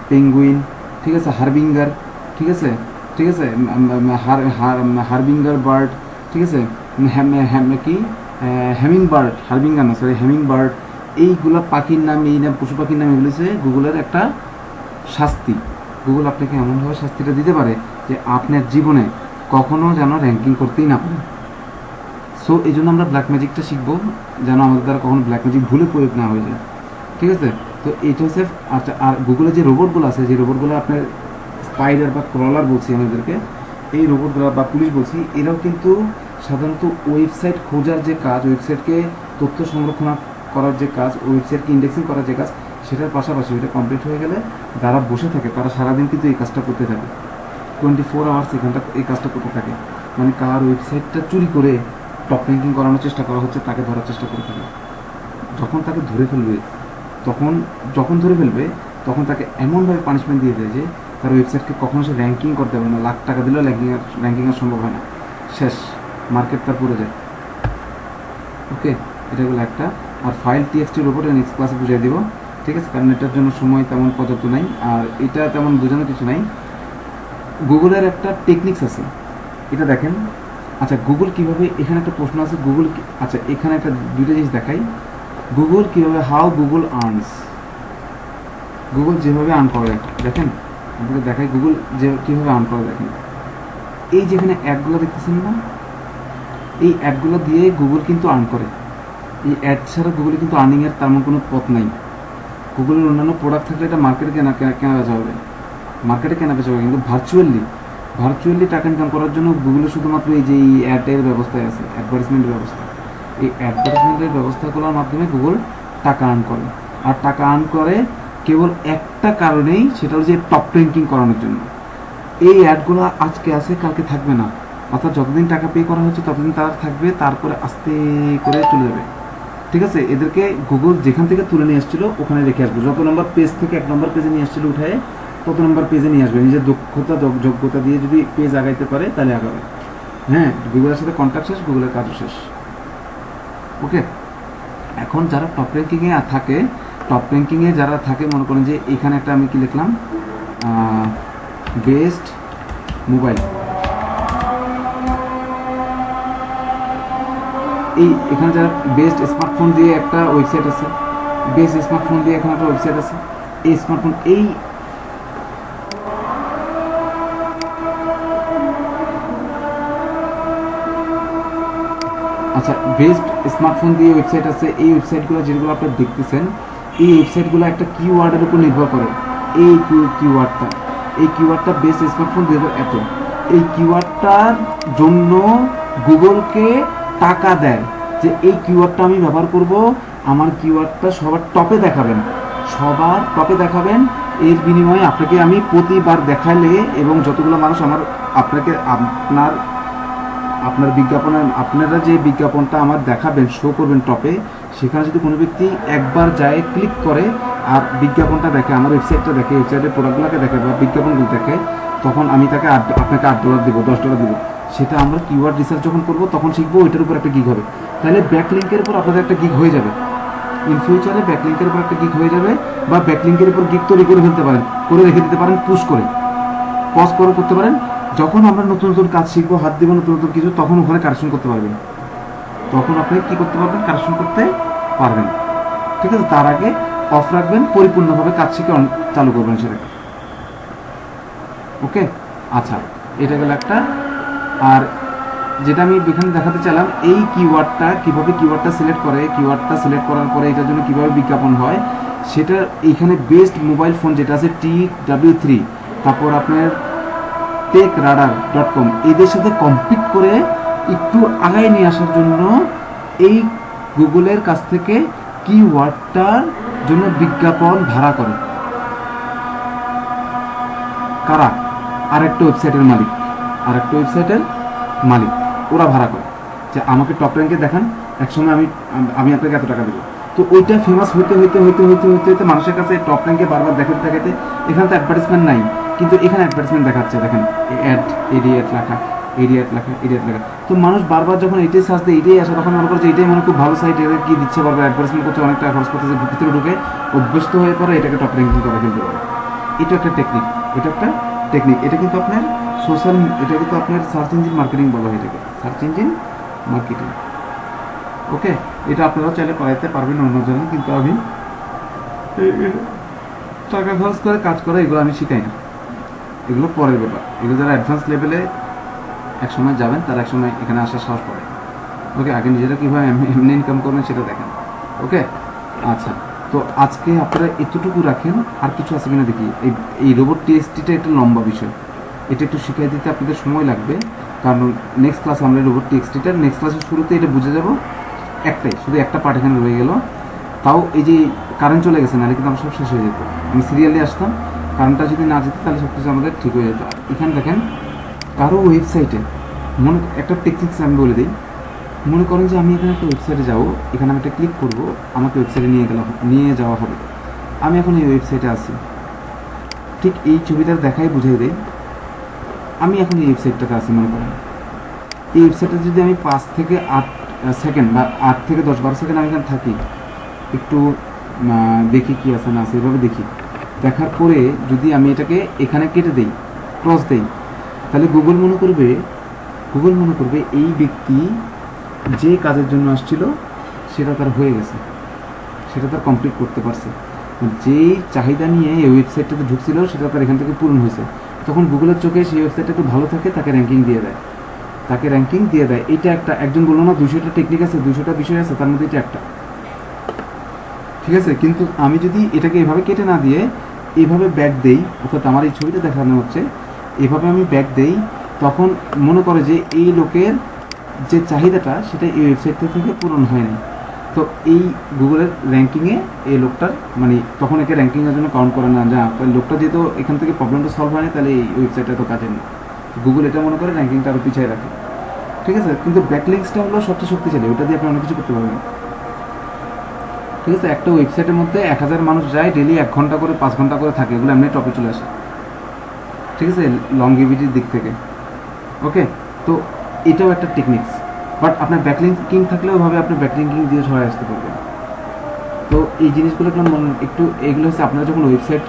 পেঙ্গুইন, ঠিক আছে, হারবিঙ্গার, ঠিক আছে, ঠিক আছে, হারবিঙ্গার বার্ড, ঠিক আছে, কি হ্যামিং বার্ড, হারবিঙ্গার না সরি হ্যামিং বার্ড, এইগুলো পাখির নাম, এই নাম পশু পাখির নাম, এগুলো হচ্ছে গুগলের একটা শাস্তি। গুগল আপনাকে এমনভাবে শাস্তিটা দিতে পারে যে আপনার জীবনে কখনো যেন র্যাঙ্কিং করতেই না পারে। সো এই জন্য আমরা ব্ল্যাক ম্যাজিকটা শিখবো, যেন আমাদের দ্বারা কখনো ব্ল্যাক ম্যাজিক ভুলে প্রয়োগ না হয়ে যায়, ঠিক আছে। তো এইটা হচ্ছে। আচ্ছা, আর গুগলে যে রোবটগুলো আছে, যে রোবটগুলো আপনার স্পাইডার বা ক্রলার বলছি আমাদেরকে, এই রোবটগুলো বা পুলিশ বলছি, এরাও কিন্তু সাধারণত ওয়েবসাইট খোঁজার যে কাজ, ওয়েবসাইটকে তথ্য সংরক্ষণ করার যে কাজ, ওয়েবসাইটকে ইন্ডেক্সিং করার যে কাজ, সেটার পাশাপাশি ওইটা কমপ্লিট হয়ে গেলে যারা বসে থাকে তারা সারাদিন কিন্তু এই কাজটা করতে থাকে, 24 আওয়ার্স এখানটা এই কাজটা করতে থাকে। মানে কার ওয়েবসাইটটা চুরি করে টপ র্যাঙ্কিং করানোর চেষ্টা করা হচ্ছে তাকে ধরার চেষ্টা করে থাকে। যখন তাকে ধরে ফেলবে, যখন ধরে ফেলবে তখন তাকে এমনভাবে পানিশমেন্ট দিয়ে দেয় যে তার ওয়েবসাইটকে কখনো সে র্যাঙ্কিং করতে পারবে না, লাখ টাকা দিলেও র্যাঙ্কিং আর সম্ভব হয় না, শেষ, মার্কেট তার পুরো যায়। ওকে, এটা হলো একটা। আর ফাইল টিএক্সটি রোবট নেক্সট ক্লাসে বুঝিয়ে দিব, ঠিক আছে, কারণ এটার জন্য সময় তেমন পর্যাপ্ত নাই, আর এটা তেমন বোঝানোর কিছু নাই। গুগলের একটা টেকনিক্স আছে, এটা দেখেন। আচ্ছা, গুগল কীভাবে, এখানে একটা প্রশ্ন আছে, গুগল, আচ্ছা এখানে একটা দুইটা জিনিস দেখাই, গুগল কীভাবে, হাউ গুগল আর্নস, গুগল যেভাবে আর্ন করে দেখেন, আপনাকে দেখাই গুগল যে কীভাবে আর্ন করে দেখেন। এই যেখানে অ্যাডগুলো দেখতেছেন না, এই অ্যাডগুলো দিয়ে গুগল কিন্তু আর্ন করে। এই অ্যাড ছাড়া গুগলে কিন্তু আর্নিংয়ের তেমন কোনো পথ নাই। গুগলের অন্যান্য প্রোডাক্ট থাকলে এটা মার্কেটে কেনা বেচা হবে, মার্কেটে কেনা বেচা হবে, কিন্তু ভার্চুয়ালি টাকা ইনকাম করার জন্য গুগলে শুধুমাত্র এই যে এই অ্যাডের ব্যবস্থায় আছে, অ্যাডভার্টাইজমেন্টের ব্যবস্থা, এই অ্যাডভার্টাইজমেন্টের ব্যবস্থাগুলোর মাধ্যমে গুগল টাকা আর্ন করে। আর টাকা আর্ন করে কেবল একটা কারণেই, সেটা হচ্ছে টপ র্যাঙ্কিং করানোর জন্য। এই অ্যাডগুলো আজকে আছে, কালকে থাকবে না, অর্থাৎ যতদিন টাকা পে করা হচ্ছে ততদিন তারা থাকবে, তারপরে আস্তে করে চলে যাবে, ঠিক আছে। এদেরকে গুগল যেখান থেকে তুলে নিয়ে আসছিল ওখানে রেখে আসবে, যত নম্বর পেজ থেকে 1 নম্বর পেজে নিয়ে আসছিল উঠায় তত নম্বর পেজে নিয়ে আসবে। নিজের যোগ্যতা দিয়ে যদি পেজ আগাইতে পারে তাহলে আগাবে। হ্যাঁ, গুগলের সাথে কন্ট্যাক্ট শেষ, গুগলের কাজও শেষ। ওকে, এখন যারা টপ র্যাঙ্কিংয়ে থাকে, টপ র্যাঙ্কিংয়ে যারা থাকে, মনে করেন যে এখানে একটা আমি কি লিখলাম, বেস্ট মোবাইল, এই এখানে যারা বেস্ট স্মার্টফোন দিয়ে একটা ওয়েবসাইট আছে, বেস্ট স্মার্টফোন দিয়ে এখানে একটা ওয়েবসাইট আছে, এই স্মার্টফোন, এই আচ্ছা বেস্ট স্মার্টফোন দিয়ে ওয়েবসাইট আছে, এই ওয়েবসাইটগুলো যেগুলো আপনারা দেখতেছেন, এই ওয়েবসাইটগুলো একটা কিওয়ার্ডের উপর নির্ভর করে। এই কিওয়ার্ডটা বেস্ট স্মার্টফোন 2000 এত, এই কিওয়ার্ডটার জন্য গুগলকে টাকা দেয় যে এই কিওয়ার্ডটা আমি ব্যবহার করব, আমার কিওয়ার্ডটা সবার টপে দেখাবেন, এর বিনিময়ে আপনাকে আমি প্রতিবার দেখালে, এবং যতগুলো মানুষ আপনাকে আপনার বিজ্ঞাপনে, আপনারা যে বিজ্ঞাপনটা আমার দেখাবেন, শো করবেন টপে, সেখানে যদি কোনো ব্যক্তি একবার যায়, ক্লিক করে আর বিজ্ঞাপনটা দেখে, আমার ওয়েবসাইটটা দেখে, ওয়েবসাইটের প্রোডাক্টগুলোকে দেখে বা বিজ্ঞাপনগুলো দেখে, তখন আমি তাকে আপনাকে $8 দেবো, $10 দেবো। সেটা আমরা কিওয়ার্ড রিসার্চ যখন করবো তখন শিখবো ওইটার উপর একটা গিগ হবে। তাহলে ব্যাকলিঙ্কের উপর আপনাদের একটা গিগ হয়ে যাবে, ইন ফিউচারে ব্যাকলিঙ্কের উপর একটা গিগ হয়ে যাবে, বা ব্যাকলিঙ্কের উপর গিগ তৈরি করে ফেলতে পারেন, করে রেখে দিতে পারেন, পুশ করে, পজ করে করতে পারেন। যখন আমরা নতুন নতুন কাজ শিখবো, হাত দিব নতুন নতুন কিছু, তখন ওখানে কারেকশন করতে পারবেন, তখন আপনি কি করতে পারবেন, কারেকশন করতে পারবেন, ঠিক আছে। তার আগে অফ রাখবেন, পরিপূর্ণভাবে কাজ শিখে চালু করবেন সেটাকে। ওকে, আচ্ছা, এটা গেল একটা। আর যেটা আমি এখানে দেখাতে চাইলাম, এই কিওয়ার্ডটা কীভাবে কিওয়ার্ডটা সিলেক্ট করে, কিওয়ার্ডটা সিলেক্ট করার পরে এটার জন্য কীভাবে বিজ্ঞাপন হয়, সেটা এইখানে বেস্ট মোবাইল ফোন যেটা আছে TW3, তারপর আপনার techradar.com, এদের সাথে কম্পিট করে একটু আগায় নিয়ে আসার জন্য এই গুগলের কাছ থেকে কিওয়ার্ডটার জন্য বিজ্ঞাপন ভাড়া করে কারা, আরেকটা ওয়েবসাইটের মালিক, ওরা ভাড়া করে যে আমাকে টপ র্যাঙ্কে দেখান, একসময় আমি আপনাকে এত টাকা দেবো। তো ওইটা ফেমাস হইতে মানুষের কাছে টপ র্যাঙ্কে বারবার দেখাতে, এখানে তো অ্যাডভার্টাইজমেন্ট নাই, কিন্তু এখানে অ্যাডভার্টাইজমেন্ট দেখাচ্ছে, দেখেন অ্যাড লেখা, এরিয়াট লেখা, এরিয়াট লেখা। তো মানুষ বারবার যখন এটাই সার্চ দেয়, এটাই আসে, তখন মনে করছে এটাই মনে খুব ভালো সাইট, এটা কি দিচ্ছে, বারবার অ্যাডভার্টাইজমেন্ট করছে, অনেক টাকা খরচ করতেছে, ভিতরে ঢুকে অভ্যস্ত হয়ে পড়ে, এটাকে টপ র্যাঙ্কিং করে ফেলতে পারে। এটা একটা টেকনিক, এটা একটা টেকনিক। এটা কিন্তু আপনার সোশ্যাল, এটা কিন্তু আপনার সার্চ ইঞ্জিন মার্কেটিং বলা হয় এটাকে, সার্চ ইঞ্জিন মার্কেটিং। ওকে, এটা আপনারাও চাইলে করাইতে পারবেন অন্যজনে, কিন্তু আমি টাকা খরচ করে কাজ করে এগুলো আমি শিখাই না, এগুলো পরের ব্যাপার। এগুলো যারা অ্যাডভান্স লেভেলে এক সময় যাবেন, তারা এক সময় এখানে আসার সাহস পাবে। ওকে, আগে নিজেরা কীভাবে এমনি ইনকাম করবেন সেটা দেখেন। ওকে, আচ্ছা, তো আজকে আপনারা এতটুকু রাখেন, আর কিছু আছে কিনা দেখি। এই রোবট টিএক্সটিটা একটা লম্বা বিষয়, এটা একটু শিখিয়ে দিতে আপনাদের সময় লাগবে, কারণ নেক্সট ক্লাস আমরা রোবট টিএক্সটিটা নেক্সট ক্লাসের শুরুতে এটা বুঝে যাব। একটাই, শুধু একটা পার্ট এখানে রয়ে গেল। তাও এই যে কারেন্ট চলে গেছে, নাহলে কিন্তু আমার সব শেষ হয়ে যেত। আমি সিরিয়ালি আসতাম, কারেন্টটা যদি না যেত তাহলে সব কিছু আমাদের ঠিক হয়ে যেত। এখানে দেখেন, কারো ওয়েবসাইটে মনে একটা টেকনিক্স আমি বলে দিই। মনে করেন যে আমি এখানে একটা ওয়েবসাইটে যাবো, এখানে আমি একটা ক্লিক করবো, আমাকে ওয়েবসাইটে নিয়ে যাওয়া হবে। আমি এখন এই ওয়েবসাইটে আছি, ঠিক এই ছবিটা দেখাই বুঝিয়ে দেয় আমি এখন এই ওয়েবসাইটটাতে আছি। মনে করেন এই ওয়েবসাইটে যদি আমি 5 থেকে 8 সেকেন্ড বা 8 থেকে 10-12 সেকেন্ড আমি এখানে থাকি, একটু দেখি কি আছে না আছে, এভাবে দেখি। দেখার পরে যদি আমি এটাকে এখানে কেটে দেই, ক্রস দেই, তাহলে গুগল মনে করবে এই ব্যক্তি যে কাজের জন্য আসছিল সেটা তার হয়ে গেছে, সেটা তার কমপ্লিট করতে পারছে। যেই চাহিদা নিয়ে এই ওয়েবসাইটটাতে ঢুকছিল সেটা তার এখান থেকে পূরণ হয়েছে। তখন গুগলের চোখে সেই ওয়েবসাইটটা একটু ভালো থাকে, তাকে র্যাঙ্কিং দিয়ে দেয়। এটা একটা, একজন বললো না 200টা টেকনিক আছে, 200টা বিষয় আছে, তার মধ্যে এটা একটা। ঠিক আছে, কিন্তু আমি যদি এটাকে এভাবে কেটে না দিয়ে এভাবে ব্যাক দেই, অর্থাৎ আমার এই ছবিটা দেখানো হচ্ছে, এভাবে আমি ব্যাক দেই, তখন মনে করে যে এই লোকের যে চাহিদাটা সেটা এই ওয়েবসাইট থেকে পূরণ হয়নি। তো এই গুগলের র্যাঙ্কিংয়ে এই লোকটার মানে তখন একে র্যাঙ্কিংয়ের জন্য কাউন্ট করে না, যা লোকটা যেহেতু এখান থেকে প্রবলেমটা সলভ হয়নি, তাহলে এই ওয়েবসাইটটা তো কাজের না। গুগল এটা মনে করে র্যাঙ্কিংটা আরও পিছিয়ে রাখে। ঠিক আছে, কিন্তু ব্যাকলিংসটা হলো সবচেয়ে শক্তিশালী, ওটা দিয়ে আপনি অনেক কিছু করতে পারবেন। ঠিক আছে, একটা ওয়েবসাইটের মধ্যে 1000 মানুষ যায়, ডেলি 1 ঘন্টা করে 5 ঘন্টা করে থাকে, এগুলো এমনি টপে চলে আসে। ঠিক আছে, লংগেভিটির দিক থেকে। ওকে, তো এটাও একটা টেকনিক্স, বাট আপনার ব্যাকলিংকিং থাকলেও ভাবে আপনি ব্যাকলিংকিং দিয়ে সরে আসতে পারবেন। তো এই জিনিসগুলো একটু এগুলো হচ্ছে আপনারা যখন ওয়েবসাইট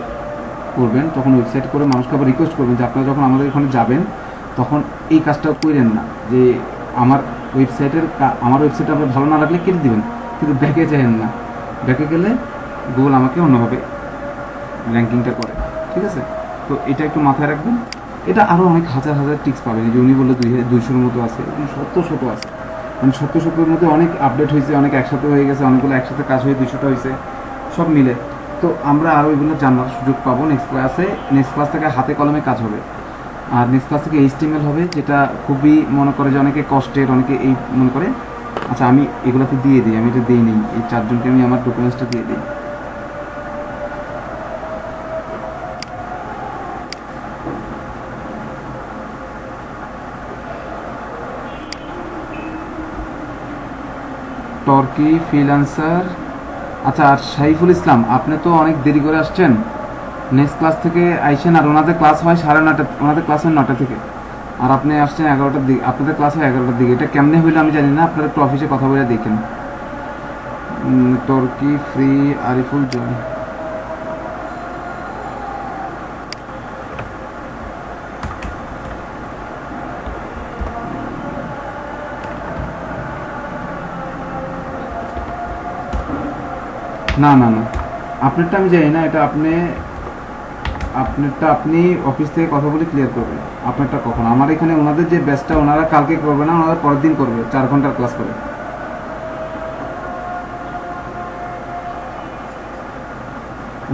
করবেন, তখন ওয়েবসাইট করে মানুষকে আবার রিকোয়েস্ট করবেন যে আপনারা যখন আমাদের এখানে যাবেন তখন এই কাজটা করেন না, যে আমার ওয়েবসাইট আপনার ভালো না লাগলে কেটে দিবেন, কিন্তু ব্যাকে যাবেন না। ব্যাকে গেলে গুগল আমাকে অন্যভাবে র্যাঙ্কিংটা করে। ঠিক আছে, তো এটা একটু মাথায় রাখবেন। এটা আরও অনেক হাজার টিপস পাবেন, যে উনি বললো 200-র মতো আছে, শত আছে, মানে 70-70-র মধ্যে অনেক আপডেট হয়েছে, অনেক একসাথে হয়ে গেছে, অনেকগুলো একসাথে কাজ হয়ে 200টা হয়েছে, সব মিলে। তো আমরা আরও এগুলো জানার সুযোগ পাবো নেক্সট ক্লাস থেকে হাতে কলমে কাজ হবে। আর নেক্সট ক্লাস থেকে HTML হবে, যেটা খুবই মনে করে যে অনেকে কষ্টের, অনেকে এই মনে করে। আচ্ছা, আমি এগুলোতে দিয়ে দিই, আমি এটা দিই নেই, এই 4 জনকে আমি আমার ডকুমেন্টসটা দিয়ে দিই। টর্কি ফ্রিল্যান্সার। আচ্ছা, আর সাইফুল ইসলাম, আপনি তো অনেক দেরি করে আসছেন, নেক্সট ক্লাস থেকে আইসেন। আর ওনাদের ক্লাস হয় 9:30, ওনাদের ক্লাস হয় 9টা থেকে, আর আপনি আসছেন 11টার দিকে, আপনাদের ক্লাস হয় 11টার দিকে। এটা কেমনে হইলো আমি জানি না, আপনারা একটু অফিসে কথা বলে দেখেন। টর্কি ফ্রি আরিফুল জয়। না, আপনারটা আমি জানি না, এটা আপনারটা আপনি অফিস থেকে কথা বলে ক্লিয়ার করবেন। আপনারটা কখন? আমার এখানে ওনাদের যে ব্যাচটা, ওনারা কালকে করবে না, ওনারা পরের দিন করবে, 4 ঘন্টার ক্লাস করে।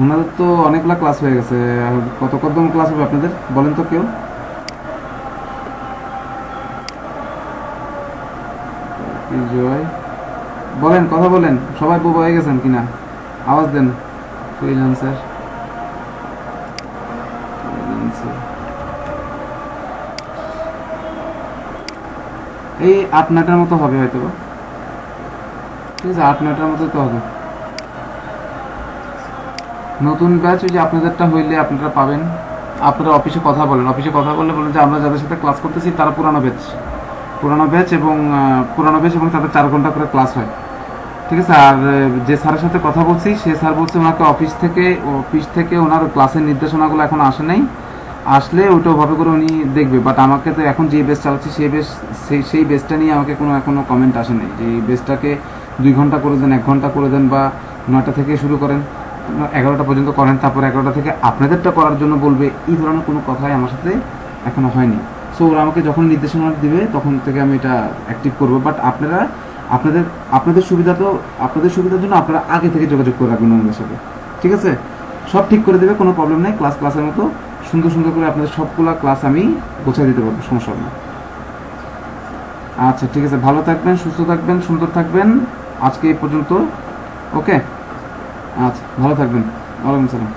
ওনাদের তো অনেকগুলা ক্লাস হয়ে গেছে, কতজন ক্লাস হবে আপনাদের বলেন তো কেউ? জয় বলেন, কথা বলেন, সবাই বোবা হয়ে গেছেন কিনা, আওয়াজ দেন। ফ্রিল্যান্সার এই 8-9টার মতো হবে হয়তো, ঠিক আছে, 8-9টার মতো তো হবে। নতুন ব্যাচ ওই যে আপনাদেরটা হইলে আপনারা পাবেন, আপনারা অফিসে কথা বলেন, অফিসে কথা বললে বলেন যে আমরা যাদের সাথে ক্লাস করতেছি তারা পুরানো ব্যাচ এবং তাদের 4 ঘন্টা করে ক্লাস হয়, ঠিক আছে। আর যে স্যারের সাথে কথা বলছি সে স্যার বলছে ওনাকে অফিস থেকে ওনার ক্লাসের নির্দেশনাগুলো এখন আসে নাই, আসলে ওইটা ওভাবে করে উনি দেখবে। বাট আমাকে তো এখন যে বেস চালাচ্ছি সেই বেসটা নিয়ে আমাকে এখনো কমেন্ট আসে নাই যে এই বেসটাকে 2 ঘন্টা করে দেন, 1 ঘন্টা করে দেন, বা 9টা থেকে শুরু করেন, 11টা পর্যন্ত করেন, তারপর 11টা থেকে আপনাদেরটা করার জন্য বলবে। এই ধরনের কোনো কথাই আমার সাথে এখনো হয়নি। সো ওরা আমাকে যখন নির্দেশনা দিবে তখন থেকে আমি এটা অ্যাক্টিভ করবো। বাট আপনাদের সুবিধার জন্য আপনারা আগে থেকে যোগাযোগ করে রাখবেন ওনাদের সাথে, ঠিক আছে। সব ঠিক করে দেবে, কোনো প্রবলেম নেই। ক্লাসের মতো সুন্দর করে আপনাদের সবগুলা ক্লাস আমি গোছায় দিতে পারবো, সমস্যা হবে না। আচ্ছা ঠিক আছে, ভালো থাকবেন, সুস্থ থাকবেন, সুন্দর থাকবেন। আজকে এই পর্যন্ত, ওকে। আচ্ছা ভালো থাকবেন। ওয়ালাইকুম সালাম।